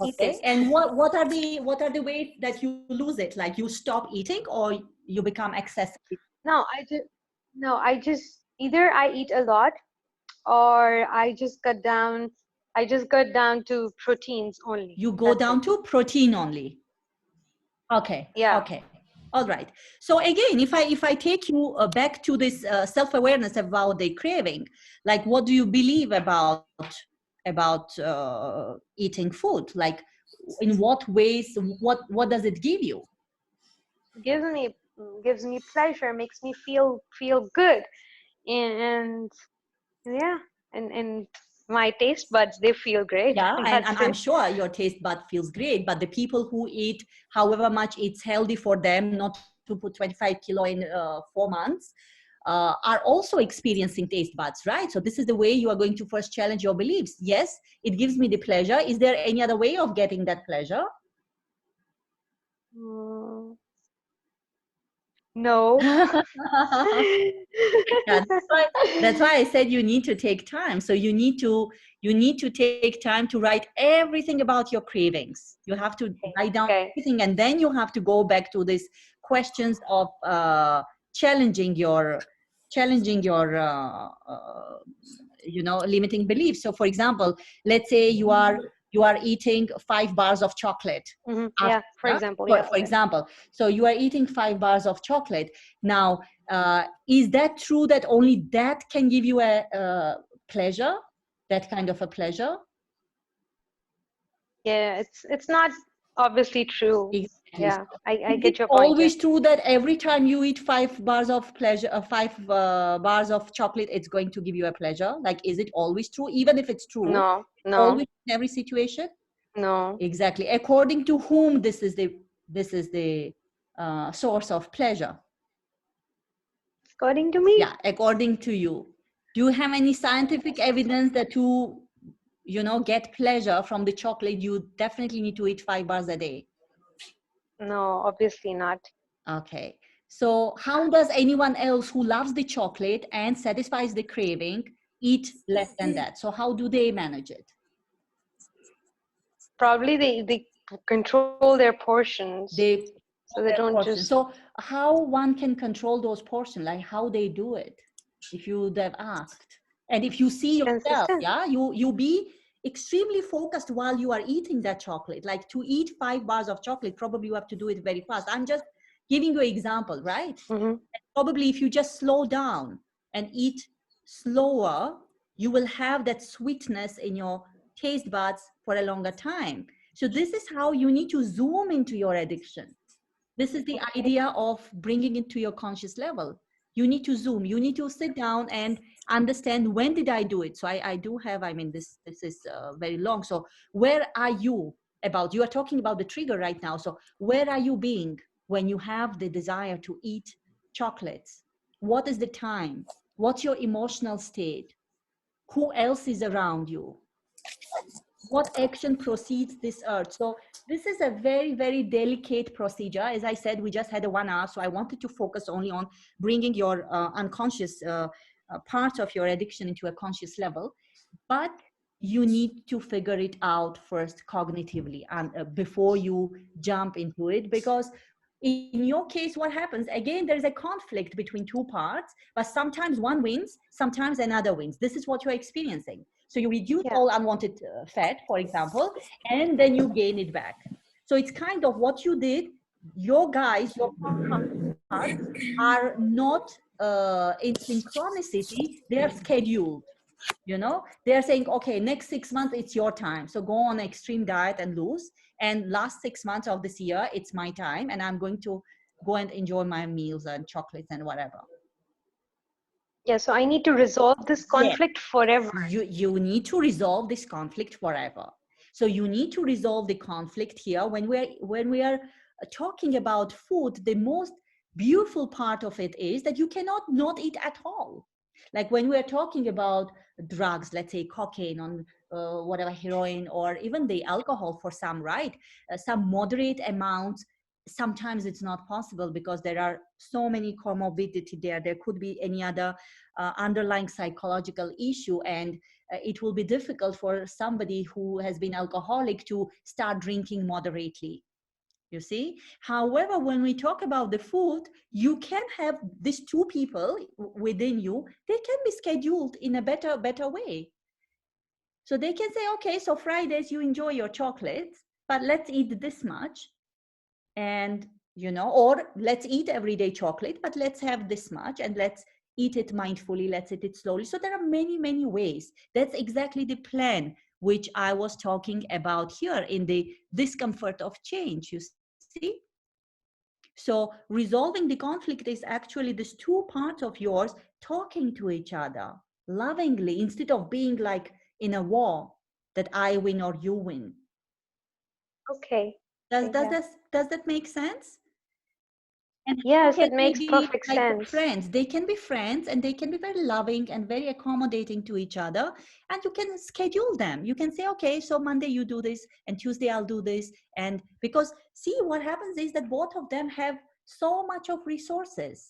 eating. Okay. And what are the ways that you lose it? Like you stop eating or you become excessive? No, I just either I eat a lot, or I just cut down. I just cut down to proteins only. You go That's down it. to protein only. Okay. Yeah. Okay. All right. So again, if I take you back to this self-awareness about the craving, like what do you believe about eating food? Like in what ways? What does it give you? Gives me pleasure, makes me feel good, and yeah, and my taste buds, they feel great. Yeah, and That's I'm it. sure your taste bud feels great, but the people who eat however much it's healthy for them not to put 25 kilo in 4 months are also experiencing taste buds, right? So this is the way you are going to first challenge your beliefs. Yes, it gives me the pleasure. Is there any other way of getting that pleasure? Mm, no. Yeah, that's why I said you need to take time. So you need to take time to write everything about your cravings. You have to write down Okay. everything, and then you have to go back to these questions of challenging your limiting beliefs. So for example, let's say you are eating 5 bars of chocolate. Yeah, for example, yeah. For example, so you are eating 5 bars of chocolate. Now, is that true that only that can give you a pleasure, that kind of a pleasure? Yeah, it's not obviously true. Exactly. Yeah, I Is get it your point. always true that every time you eat 5 bars of pleasure, 5 bars of chocolate, it's going to give you a pleasure? Like, is it always true? Even if it's true, No, always in every situation? no. Exactly. According to whom this is the source of pleasure? According to me, Yeah, according to you. Do you have any scientific evidence that to get pleasure from the chocolate, you definitely need to eat 5 bars a day? no, obviously not. Okay. So how does anyone else who loves the chocolate and satisfies the craving eat less than that? So how do they manage it? Probably they control their portions, so they don't just. So how one can control those portions, like how they do it, if you would have asked? And if you see yourself, Consistent. yeah, you be extremely focused while you are eating that chocolate. Like to eat 5 bars of chocolate, probably you have to do it very fast. I'm just giving you an example, right? Mm-hmm. Probably if you just slow down and eat slower, you will have that sweetness in your taste buds for a longer time. So this is how you need to zoom into your addiction. This is the idea of bringing it to your conscious level. You need to zoom. You need to sit down and understand, when did I do it? So I do have, I mean, this is very long. So where are you about? You are talking about the trigger right now. So where are you being when you have the desire to eat chocolates? What is the time? What's your emotional state? Who else is around you? What action precedes this urge? So this is a very, very delicate procedure. As I said, we just had a 1 hour, so I wanted to focus only on bringing your unconscious part of your addiction into a conscious level. But you need to figure it out first cognitively and before you jump into it, because in your case, what happens, again, there is a conflict between two parts, but sometimes one wins, sometimes another wins. This is what you're experiencing. So you reduce all unwanted fat, for example, and then you gain it back. So it's kind of what you did. Your guys, your parts are not in synchronicity, they are scheduled. You know, they're saying, okay, next 6 months, it's your time. So go on an extreme diet and lose. And last 6 months of this year, it's my time. And I'm going to go and enjoy my meals and chocolates and whatever. Yeah, so I need to resolve this conflict forever. You need to resolve this conflict forever. So you need to resolve the conflict here. When we are talking about food, the most beautiful part of it is that you cannot not eat at all. Like when we're talking about drugs, let's say cocaine, on whatever, heroin, or even the alcohol for some, right? Some moderate amounts. Sometimes it's not possible because there are so many comorbidity there. There could be any other underlying psychological issue, and it will be difficult for somebody who has been alcoholic to start drinking moderately. You see? However, when we talk about the food, you can have these two people within you, they can be scheduled in a better way. So they can say, okay, so Fridays you enjoy your chocolates, but let's eat this much. And, you know, or let's eat everyday chocolate, but let's have this much, and let's eat it mindfully, let's eat it slowly. So there are many, many ways. That's exactly the plan which I was talking about here in the discomfort of change, you see? So resolving the conflict is actually these two parts of yours talking to each other lovingly, instead of being like in a war that I win or you win. Okay. Does that make sense? And yes, it makes perfect like sense. Friends, they can be friends, and they can be very loving and very accommodating to each other. And you can schedule them. You can say, okay, so Monday you do this, and Tuesday I'll do this. And because see, what happens is that both of them have so much of resources.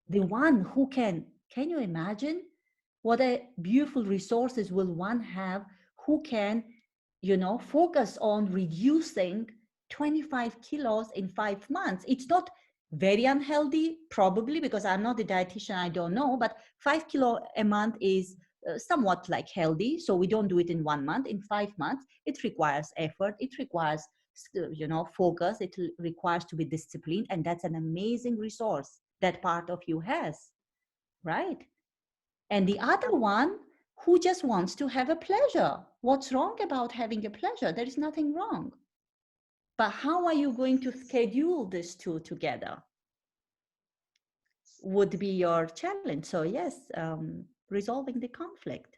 The one who can you imagine what a beautiful resources will one have who can, you know, focus on reducing 25 kilos in 5 months? It's not very unhealthy, probably, because I'm not a dietitian, I don't know, but 5 kilo a month is somewhat like healthy. So we don't do it in 1 month. In 5 months, it requires effort, it requires, you know, focus, it requires to be disciplined, and that's an amazing resource that part of you has, right? And the other one who just wants to have a pleasure. What's wrong about having a pleasure? There is nothing wrong. But how are you going to schedule these two together would be your challenge. So yes, resolving the conflict.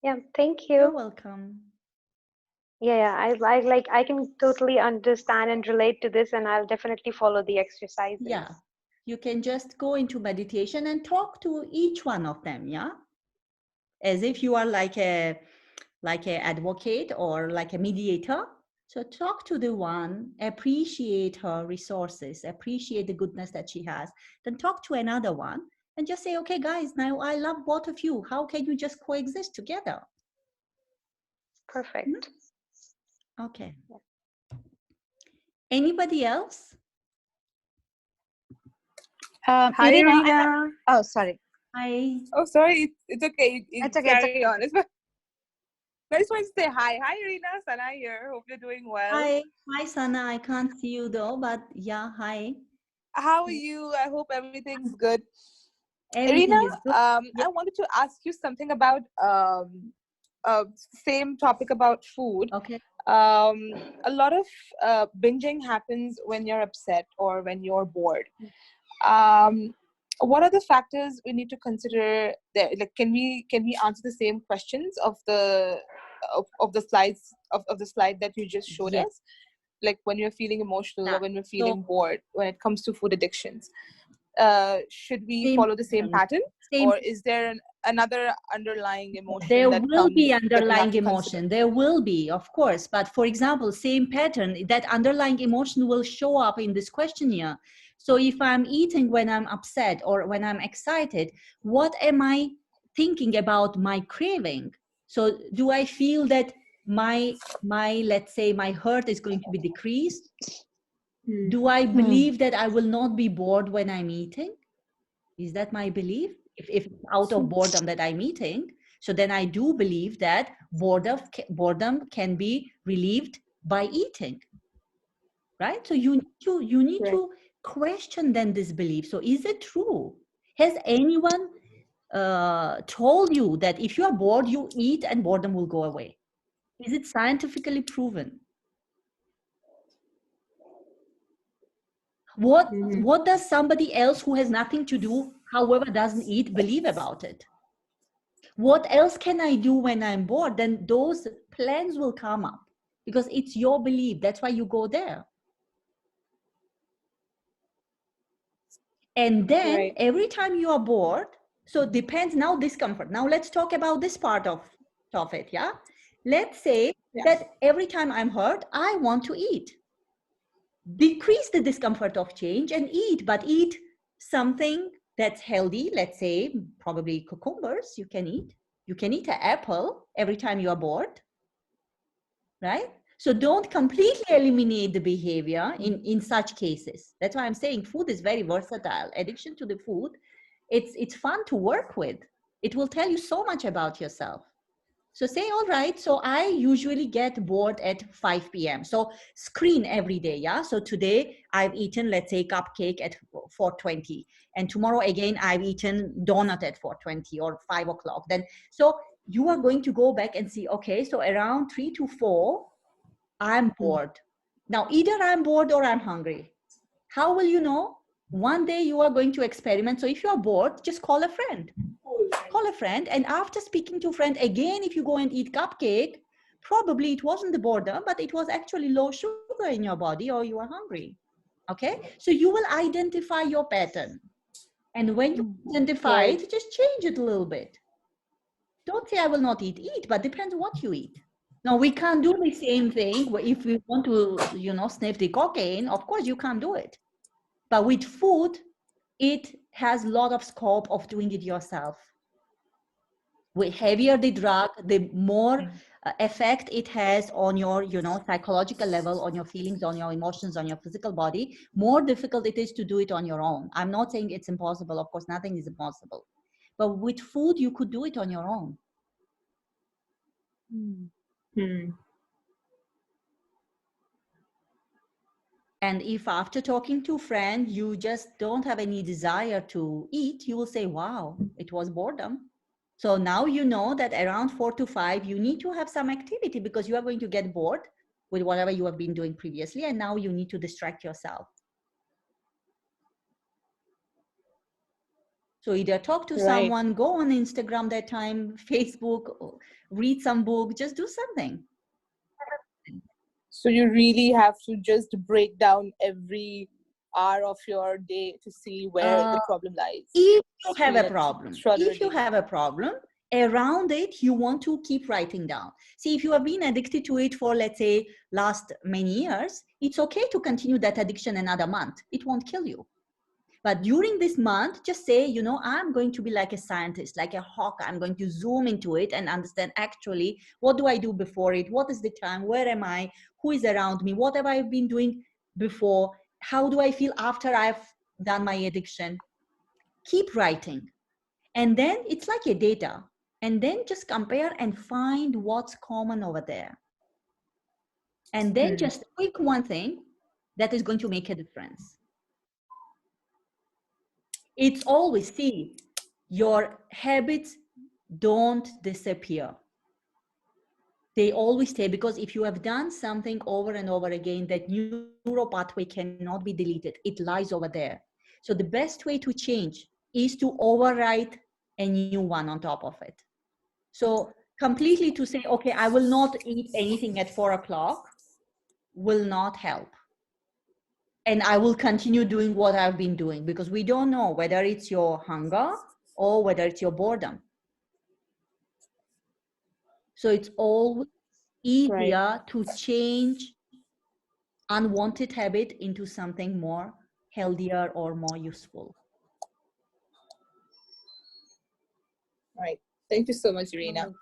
Yeah, thank you. You're welcome. Yeah, I can totally understand and relate to this, and I'll definitely follow the exercises. Yeah, you can just go into meditation and talk to each one of them, yeah? As if you are like a advocate or like a mediator. So talk to the one, appreciate her resources, appreciate the goodness that she has. Then talk to another one and just say, okay, guys, now I love both of you. How can you just coexist together? Perfect. Okay. Anybody else? Irina, oh, sorry. Hi. Oh, sorry. It's okay. It's okay. It's Carry on. I just want to say hi. Hi, Irina. Sana here. Hope you're doing well. Hi. Hi, Sana. I can't see you though, but yeah, hi. How are you? I hope everything's good. Everything Irina, is good. I wanted to ask you something about same topic about food. Okay. A lot of binging happens when you're upset or when you're bored. What are the factors we need to consider there? Like, can we answer the same questions of the slides of the slide that you just showed Yes. us? Like when you're feeling emotional Yeah. or when we're feeling bored when it comes to food addictions. Should we Same follow the same pattern, Same. or is there another underlying emotion There that will comes be that we have underlying to emotion. consider? There will be, of course. But for example, same pattern, that underlying emotion will show up in this questionnaire. So if I'm eating when I'm upset or when I'm excited, what am I thinking about my craving? So do I feel that my let's say my hurt is going to be decreased? Do I believe that I will not be bored when I'm eating? Is that my belief? If out of boredom that I'm eating, so then I do believe that boredom can be relieved by eating, right? So you need to question then this belief. So is it true? Has anyone told you that if you are bored, you eat and boredom will go away? Is it scientifically proven? What does somebody else who has nothing to do, however doesn't eat, believe about it? What else can I do when I'm bored? Then those plans will come up because it's your belief. That's why you go there. And then every time you are bored, so it depends now discomfort. Now let's talk about this part of it, yeah? Let's say that every time I'm hurt, I want to eat. Decrease the discomfort of change and eat, but eat something that's healthy. Let's say probably cucumbers you can eat. You can eat an apple every time you are bored, right? So don't completely eliminate the behavior in such cases. That's why I'm saying food is very versatile. Addiction to the food, it's fun to work with. It will tell you so much about yourself. So say, all right, so I usually get bored at 5 p.m. So screen every day, yeah? So today I've eaten, let's say, cupcake at 4:20. And tomorrow again, I've eaten donut at 4:20 or 5 o'clock. Then, so you are going to go back and see, okay, so around 3 to 4, I'm bored. Now, either I'm bored or I'm hungry. How will you know? One day you are going to experiment. So if you are bored, just call a friend. Call a friend, and after speaking to a friend again, if you go and eat cupcake, probably it wasn't the boredom, but it was actually low sugar in your body or you are hungry. Okay, so you will identify your pattern, and when you identify it, just change it a little bit. Don't say I will not eat, but depends what you eat. Now we can't do the same thing if we want to, sniff the cocaine. Of course you can't do it, but with food it has a lot of scope of doing it yourself. The heavier the drug, the more effect it has on your, psychological level, on your feelings, on your emotions, on your physical body. More difficult it is to do it on your own. I'm not saying it's impossible. Of course, nothing is impossible. But with food, you could do it on your own. And if after talking to a friend, you just don't have any desire to eat, you will say, wow, it was boredom. So now you know that around 4 to 5, you need to have some activity because you are going to get bored with whatever you have been doing previously. And now you need to distract yourself. So either talk to someone, go on Instagram that time, Facebook, read some book, just do something. So you really have to just break down every hour of your day to see where the problem lies. If you have a problem, around it, you want to keep writing down. See, if you have been addicted to it for, let's say, last many years, it's okay to continue that addiction another month. It won't kill you. But during this month, just say, I'm going to be like a scientist, like a hawk. I'm going to zoom into it and understand actually, what do I do before it? What is the time? Where am I? Who is around me? What have I been doing before? How do I feel after I've done my addiction? Keep writing. And then it's like a data. And then just compare and find what's common over there. And then just pick one thing that is going to make a difference. It's always, see, your habits don't disappear. They always stay, because if you have done something over and over again, that neural pathway cannot be deleted. It lies over there. So the best way to change is to overwrite a new one on top of it. So completely to say, okay, I will not eat anything at 4 o'clock will not help. And I will continue doing what I've been doing, because we don't know whether it's your hunger or whether it's your boredom. So it's always easier to change unwanted habit into something more healthier or more useful. Right. Thank you so much, Irina.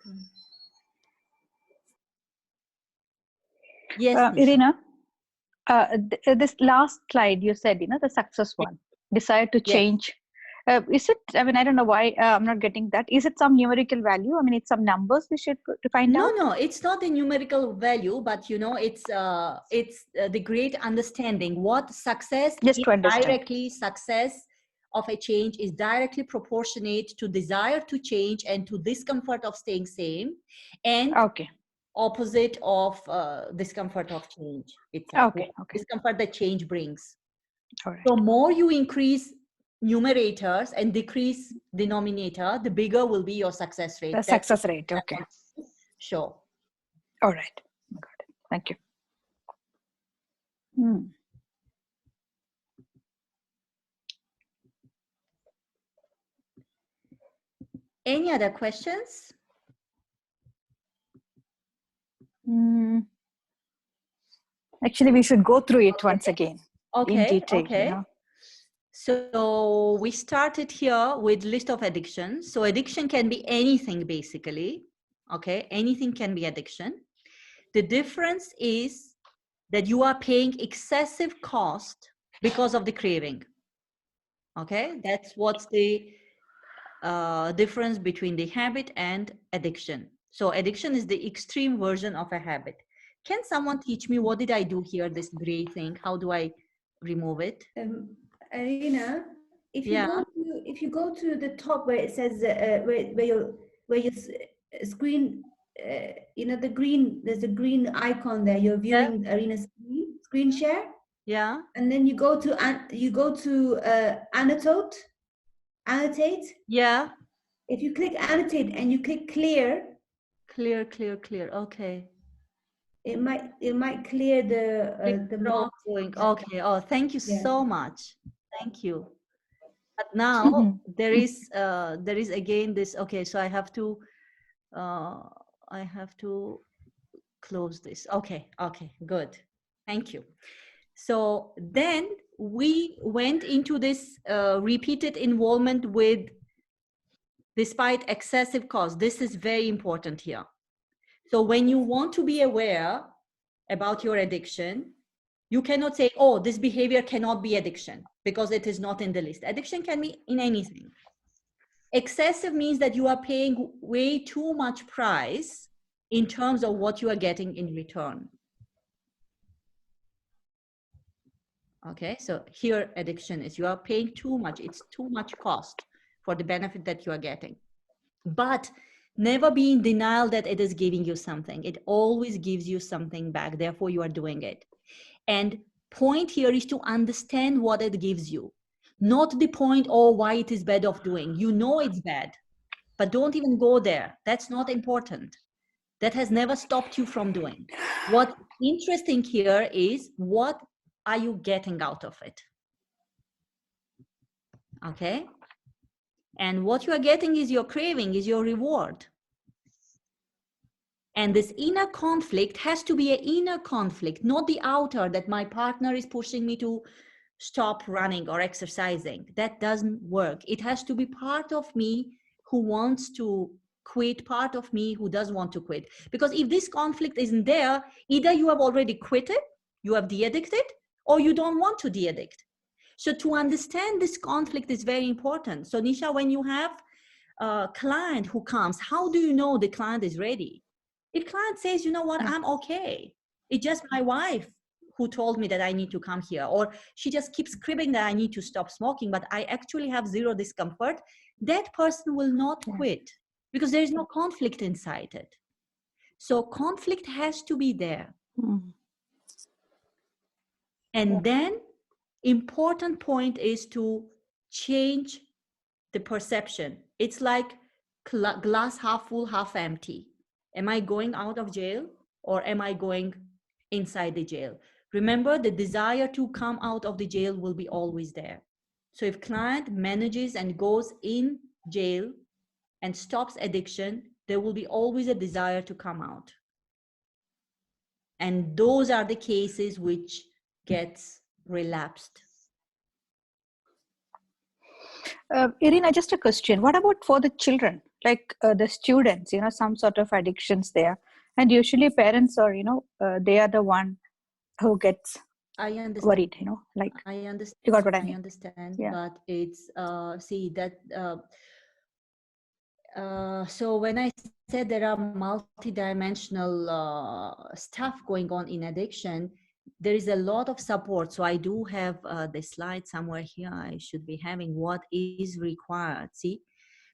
Yes, Irina, this last slide you said, the success one, desire to change. Is it, I mean, I don't know why I'm not getting that. Is it some numerical value? I mean, it's some numbers we should find out? No, it's not a numerical value, but it's the great understanding what success Just is to understand. directly. Success of a change is directly proportionate to desire to change and to discomfort of staying same, and opposite of discomfort of change itself. Discomfort that change brings. So more you increase numerators and decrease denominator, the bigger will be your success rate. The success rate, okay. Sure. All right. Got it. Thank you. Any other questions? Actually, we should go through it once again in detail. Okay. So we started here with list of addictions. So addiction can be anything, basically. Okay, anything can be addiction. The difference is that you are paying excessive cost because of the craving. Okay, that's what's the difference between the habit and addiction. So addiction is the extreme version of a habit. Can someone teach me, what did I do here, this gray thing? How do I remove it? Irina, if you go to the top where it says where your screen, the green, there's a green icon there. You're viewing Irina's screen share. Yeah. And then you go to annotate. Yeah. If you click annotate and you click clear. Okay. It might clear the mark. Okay. Oh, thank you so much. Thank you. But now there is again this. Okay, so I have to close this. Okay, good. Thank you. So then we went into this repeated involvement with despite excessive cost. This is very important here. So when you want to be aware about your addiction, you cannot say, oh, this behavior cannot be addiction because it is not in the list. Addiction can be in anything. Excessive means that you are paying way too much price in terms of what you are getting in return. Okay, so here addiction is you are paying too much. It's too much cost for the benefit that you are getting. But never be in denial that it is giving you something. It always gives you something back. Therefore, you are doing it. And point here is to understand what it gives you. Not the point, oh, why it is bad of doing. You know it's bad, but don't even go there. That's not important. That has never stopped you from doing. What's interesting here is what are you getting out of it? Okay? And what you are getting is your craving, is your reward. And this inner conflict has to be an inner conflict, not the outer that my partner is pushing me to stop running or exercising. That doesn't work. It has to be part of me who wants to quit, part of me who does want to quit. Because if this conflict isn't there, either you have already quit it, you have de-addicted, or you don't want to de-addict. So to understand this conflict is very important. So Nisha, when you have client who comes, how do you know the client is ready? If client says, you know what, I'm okay. It's just my wife who told me that I need to come here, or she just keeps cribbing that I need to stop smoking, but I actually have zero discomfort, that person will not quit because there is no conflict inside it. So conflict has to be there. And then important point is to change the perception. It's like glass half full, half empty. Am I going out of jail or am I going inside the jail? Remember, the desire to come out of the jail will be always there. So if client manages and goes in jail and stops addiction, there will be always a desire to come out. And those are the cases which gets relapsed. Irina, just a question. What about for the children, like the students, you know, some sort of addictions there? And usually parents are, you know, they are the one who gets worried, you know, like. I understand. You got what I mean? I understand, Yeah. but it's, see that, so when I said there are multidimensional stuff going on in addiction, there is a lot of support. So I do have the slide somewhere here. I should be having what is required. See,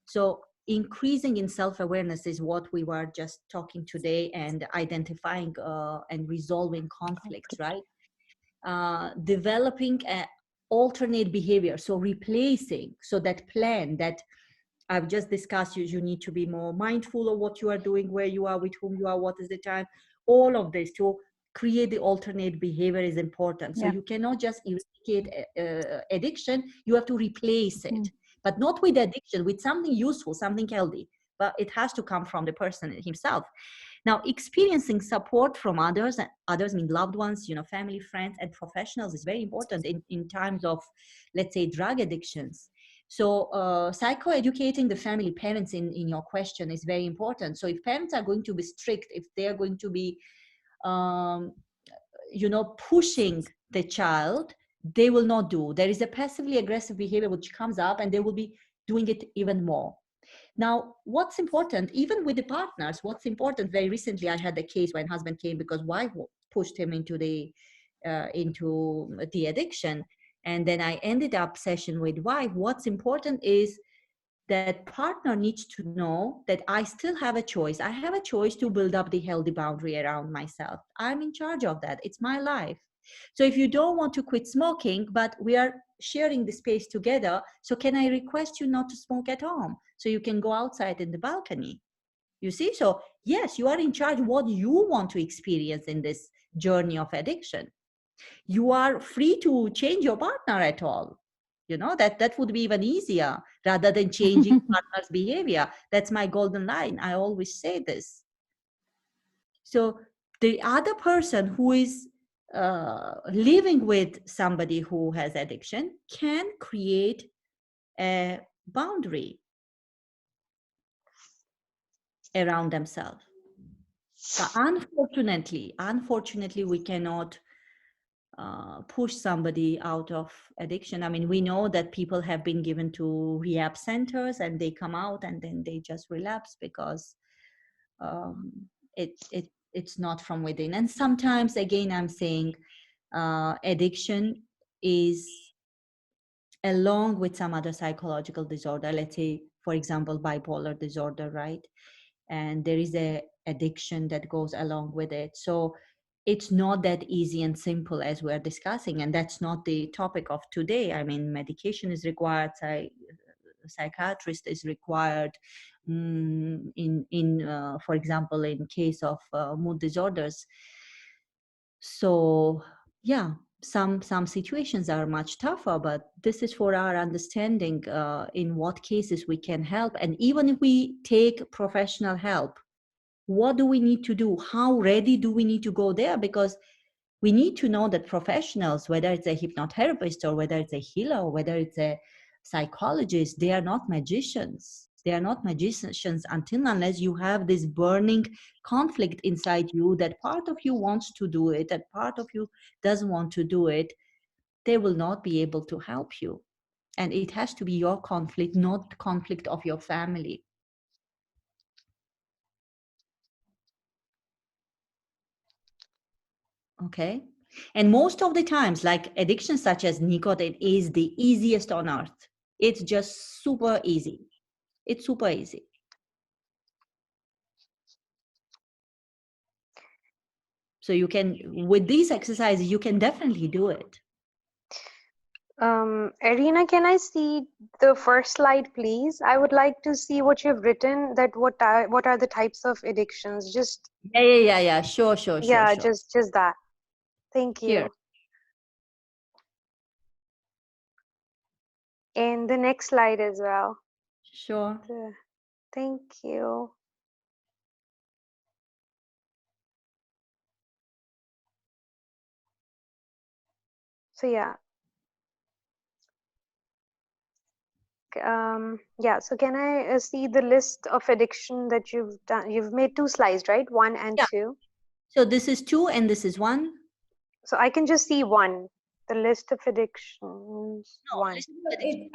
so increasing in self-awareness is what we were just talking today, and identifying and resolving conflicts, right? Developing a alternate behavior. So replacing, so that plan that I've just discussed, you need to be more mindful of what you are doing, where you are, with whom you are, what is the time. All of this to create the alternate behavior is important. So you cannot just eradicate addiction, you have to replace it. But not with addiction, with something useful, something healthy. But it has to come from the person himself. Now, experiencing support from others, and others mean loved ones, you know, family, friends, and professionals is very important in times of, let's say, drug addictions. So psychoeducating the family, parents in your question is very important. So if parents are going to be strict, if they are going to be, you know, pushing the child, they will not do. There is a passively aggressive behavior which comes up and they will be doing it even more. Now, what's important, even with the partners, what's important, very recently I had a case when husband came because wife pushed him into the addiction. And then I ended up session with wife. What's important is that partner needs to know that I still have a choice. I have a choice to build up the healthy boundary around myself. I'm in charge of that. It's my life. So if you don't want to quit smoking, but we are sharing the space together, so can I request you not to smoke at home so you can go outside in the balcony? You see? So yes, you are in charge of what you want to experience in this journey of addiction. You are free to change your partner at all. You know, that would be even easier rather than changing partner's behavior. That's my golden line. I always say this. So the other person who is living with somebody who has addiction can create a boundary around themselves. But unfortunately, we cannot push somebody out of addiction. I mean, we know that people have been given to rehab centers and they come out and then they just relapse because it's not from within. And sometimes, again, I'm saying addiction is along with some other psychological disorder. Let's say, for example, bipolar disorder, right? And there is a addiction that goes along with it. So it's not that easy and simple as we're discussing, and that's not the topic of today. I mean, medication is required, psychiatrist is required, for example, in case of mood disorders. So yeah, some situations are much tougher, but this is for our understanding in what cases we can help. And even if we take professional help, what do we need to do? How ready do we need to go there? Because we need to know that professionals, whether it's a hypnotherapist or whether it's a healer or whether it's a psychologist, they are not magicians. They are not magicians unless you have this burning conflict inside you, that part of you wants to do it, that part of you doesn't want to do it. They will not be able to help you. And it has to be your conflict, not conflict of your family. Okay. And most of the times, like addictions such as nicotine is the easiest on earth. It's just super easy. It's super easy. So you can, with these exercises, you can definitely do it. Irina, can I see the first slide, please? I would like to see what you've written, that what are the types of addictions. Just Yeah. Sure. yeah, just that. Thank you. Here. And the next slide as well. Sure. Thank you. So yeah. Yeah, so can I see the list of addiction that you've done? You've made 2 slides, right? 1 and 2. So this is 2 and this is 1. So I can just see 1. The list of addictions. No, 1.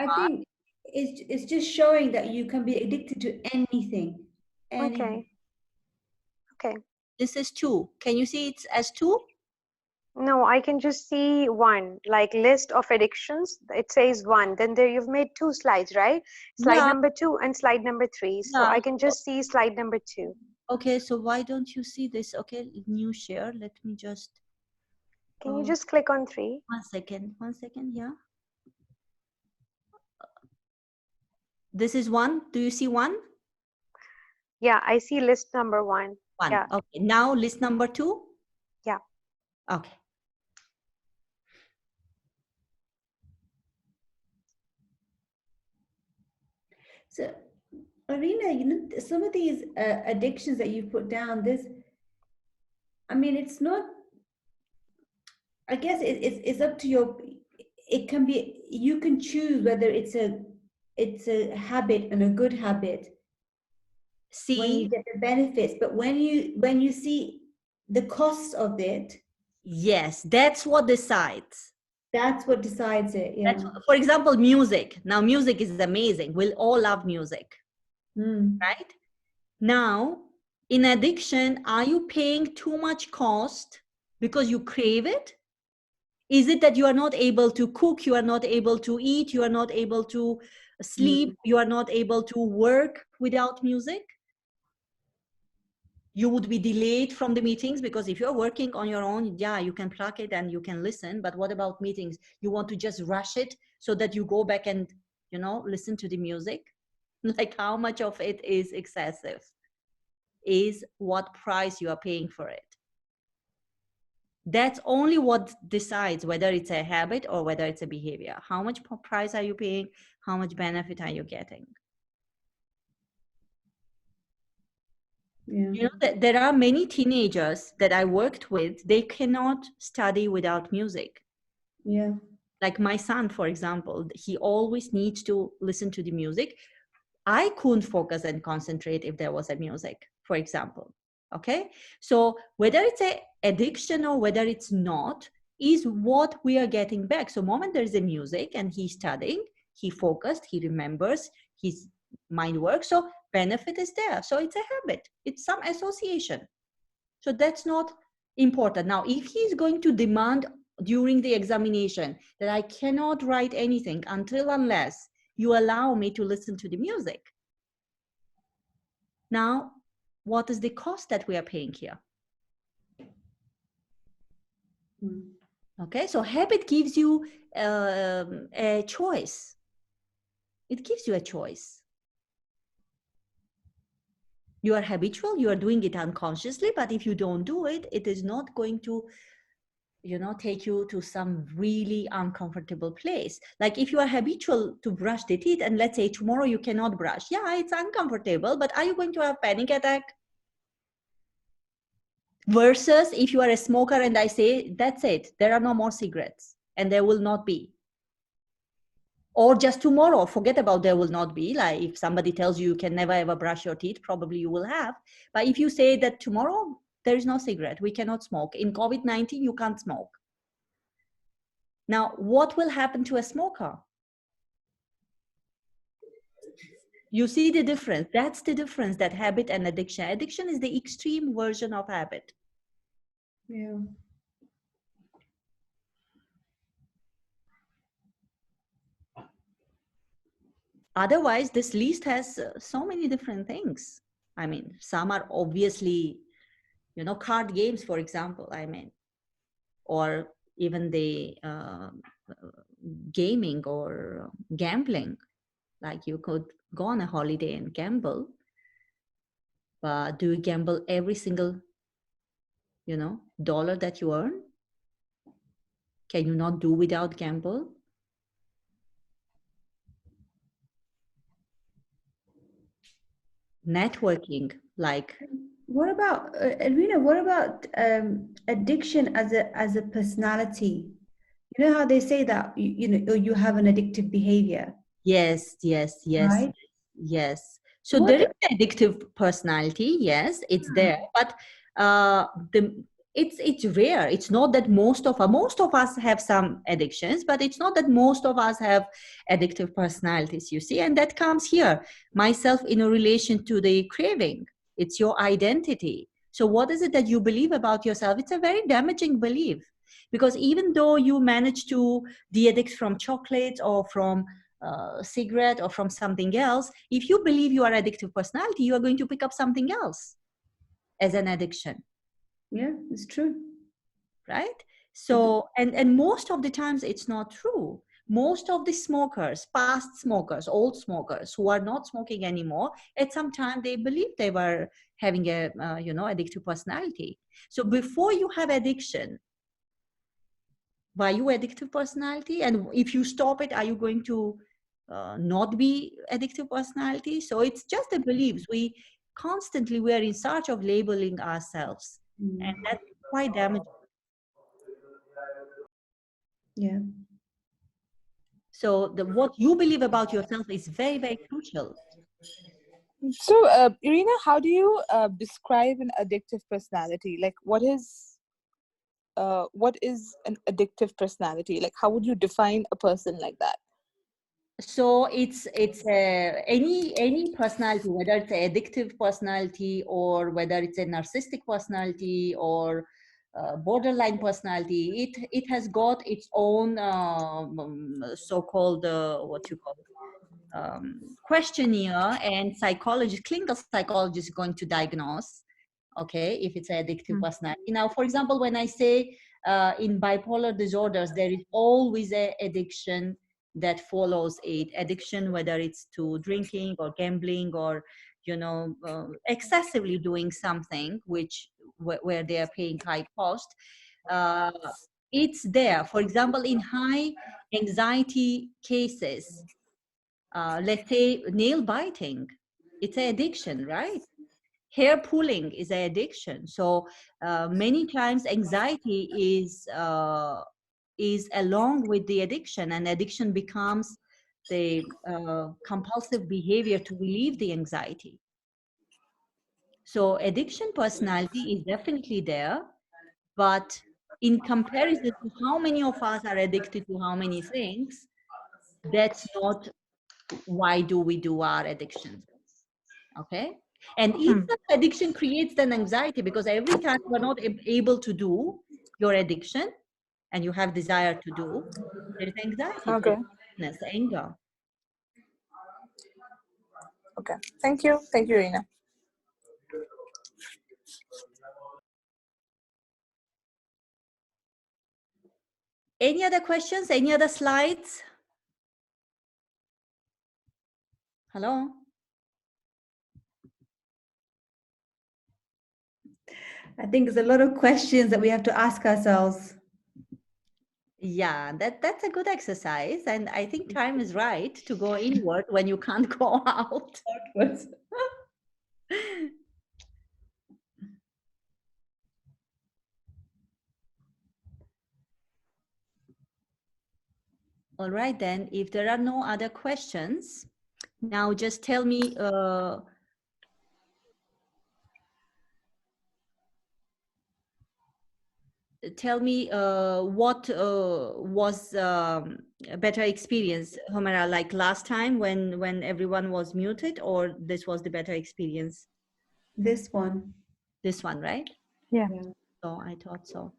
I think it's just showing that you can be addicted to anything. Okay. Okay. This is 2. Can you see it's as 2? No, I can just see 1, like list of addictions. It says 1. Then there you've made 2 slides, right? Slide number 2 and slide number 3. So I can just see slide number 2. Okay, so why don't you see this? Okay, new share. Let me just. Can you just click on 3? 1 second. Yeah. This is 1. Do you see 1? Yeah, I see list number 1. 1. Yeah. Okay. Now list number 2. Yeah. Okay. So, Irina, you know, some of these addictions that you put down, I mean, it's not, I guess it's up to it can be, you can choose whether it's a habit and a good habit. See? When you get the benefits, but when you see the costs of it. Yes, that's what decides. That's what decides it, yeah. For example, music. Now, music is amazing. We'll all love music, right? Now, in addiction, are you paying too much cost because you crave it? Is it that you are not able to cook, you are not able to eat, you are not able to sleep, you are not able to work without music? You would be delayed from the meetings because if you're working on your own, yeah, you can plug it and you can listen. But what about meetings? You want to just rush it so that you go back and, you know, listen to the music? Like, how much of it is excessive? Is what price you are paying for it. That's only what decides whether it's a habit or whether it's a behavior. How much price are you paying? How much benefit are you getting? Yeah. You know, there are many teenagers that I worked with, they cannot study without music. Yeah. Like my son, for example, he always needs to listen to the music. I couldn't focus and concentrate if there was a music, for example. Okay. So whether it's an addiction or whether it's not, is what we are getting back. So moment there is a music and he's studying, he focused, he remembers, his mind works. So benefit is there. So it's a habit. It's some association. So that's not important. Now, if he's going to demand during the examination that I cannot write anything unless you allow me to listen to the music. Now, what is the cost that we are paying here? Okay, so habit gives you a choice. It gives you a choice. You are habitual, you are doing it unconsciously, but if you don't do it, it is not going to, you know, take you to some really uncomfortable place. Like if you are habitual to brush the teeth and let's say tomorrow you cannot brush. Yeah, it's uncomfortable, but are you going to have panic attack? Versus if you are a smoker and I say, that's it, there are no more cigarettes and there will not be. Or just tomorrow, forget about there will not be. Like if somebody tells you you can never ever brush your teeth, probably you will have. But if you say that tomorrow there is no cigarette, we cannot smoke. In COVID-19, you can't smoke. Now, what will happen to a smoker? You see the difference. That's the difference, that habit and addiction. Addiction is the extreme version of habit. Yeah. Otherwise, this list has so many different things. I mean, some are obviously, you know, card games, for example, I mean, or even the gaming or gambling. Like you could go on a holiday and gamble, but do you gamble every single, you know, dollar that you earn? Can you not do without gamble? Networking, like. What about Irina? What about addiction as a personality? You know how they say that you know you have an addictive behavior, Yes, yes, yes, right? yes. So What? there is addictive personality. Yes, it's there, but the it's rare. It's not that most of us have some addictions, but it's not that most of us have addictive personalities. You see, and that comes here. Myself in a relation to the craving. It's your identity. So what is it that you believe about yourself? It's a very damaging belief, because even though you manage to de-addict from chocolates or from cigarette or from something else, if you believe you are addictive personality, you are going to pick up something else as an addiction. Yeah, it's true. Right? So, and most of the times it's not true. Most of the smokers, past smokers, old smokers who are not smoking anymore, at some time they believe they were having a you know, addictive personality. So before you have addiction, were you addictive personality? And if you stop it, are you going to not be addictive personality? So it's just the beliefs. We are in search of labeling ourselves, and that's quite damaging. Yeah. So what you believe about yourself is very, very crucial. So, Irina, how do you describe an addictive personality? Like, what is an addictive personality? Like, how would you define a person like that? So it's any personality, whether it's an addictive personality or whether it's a narcissistic personality or borderline personality. It has got its own so-called what you call questionnaire, and clinical psychologist is going to diagnose, okay, if it's an addictive personality. Now, for example, when I say in bipolar disorders, there is always an addiction that follows it. Addiction, whether it's to drinking or gambling or, you know, excessively doing something where they are paying high cost. It's there. For example, in high anxiety cases, let's say nail biting, it's an addiction, right? Hair pulling is an addiction. So many times anxiety is along with the addiction, and addiction becomes the compulsive behavior to relieve the anxiety. So addiction personality is definitely there, but in comparison to how many of us are addicted to how many things, that's not why do we do our addiction. Okay. And each addiction creates an anxiety, because every time you're not able to do your addiction and you have desire to do, there's anxiety, Okay. sadness, anger. Okay. Thank you. Thank you, Irina. Any other questions? Any other slides? Hello? I think there's a lot of questions that we have to ask ourselves. Yeah, that's a good exercise. And I think time is right to go inward when you can't go out. Outwards. All right, then, if there are no other questions, now just tell me, tell me what was a better experience, Homera, like last time when everyone was muted, or this was the better experience? This one. This one, right? Yeah. So I thought so.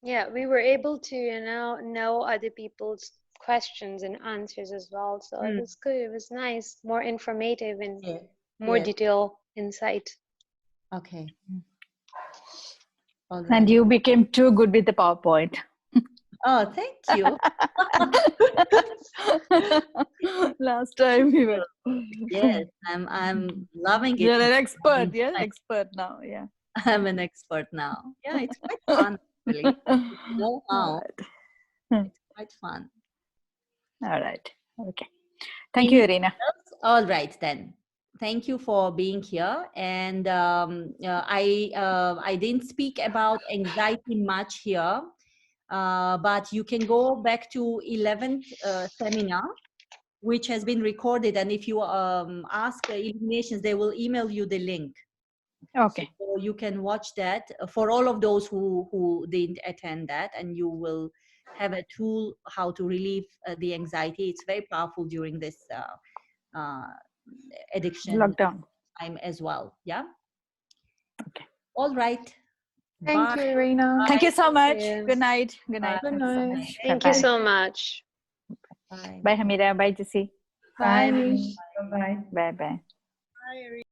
Yeah, we were able to, know other people's questions and answers as well. So it was good. It was nice, more informative and more detailed insight. Okay. All And right. you became too good with the PowerPoint. Oh, thank you. Last time we were. Yes, I'm loving it. You're an expert. You're an expert now. Yeah. I'm an expert now. Yeah, it's quite fun, really. You know how. It's quite fun. All right. Okay. Thank you, Irina. All right, then. Thank you for being here. And I didn't speak about anxiety much here, but you can go back to 11th seminar, which has been recorded. And if you ask Illuminations, they will email you the link. Okay. So you can watch that for all of those who didn't attend that, and you will have a tool how to relieve the anxiety. It's very powerful during this addiction Lockdown time as well. Yeah. Okay. All right. Thank you, Irina. Thank you so much. you. Good night. Good night. Good night. Thank you so much. Bye. Bye, Hamida. Bye, Jessie. Bye. Bye-bye. Bye, bye. Hi, Irene.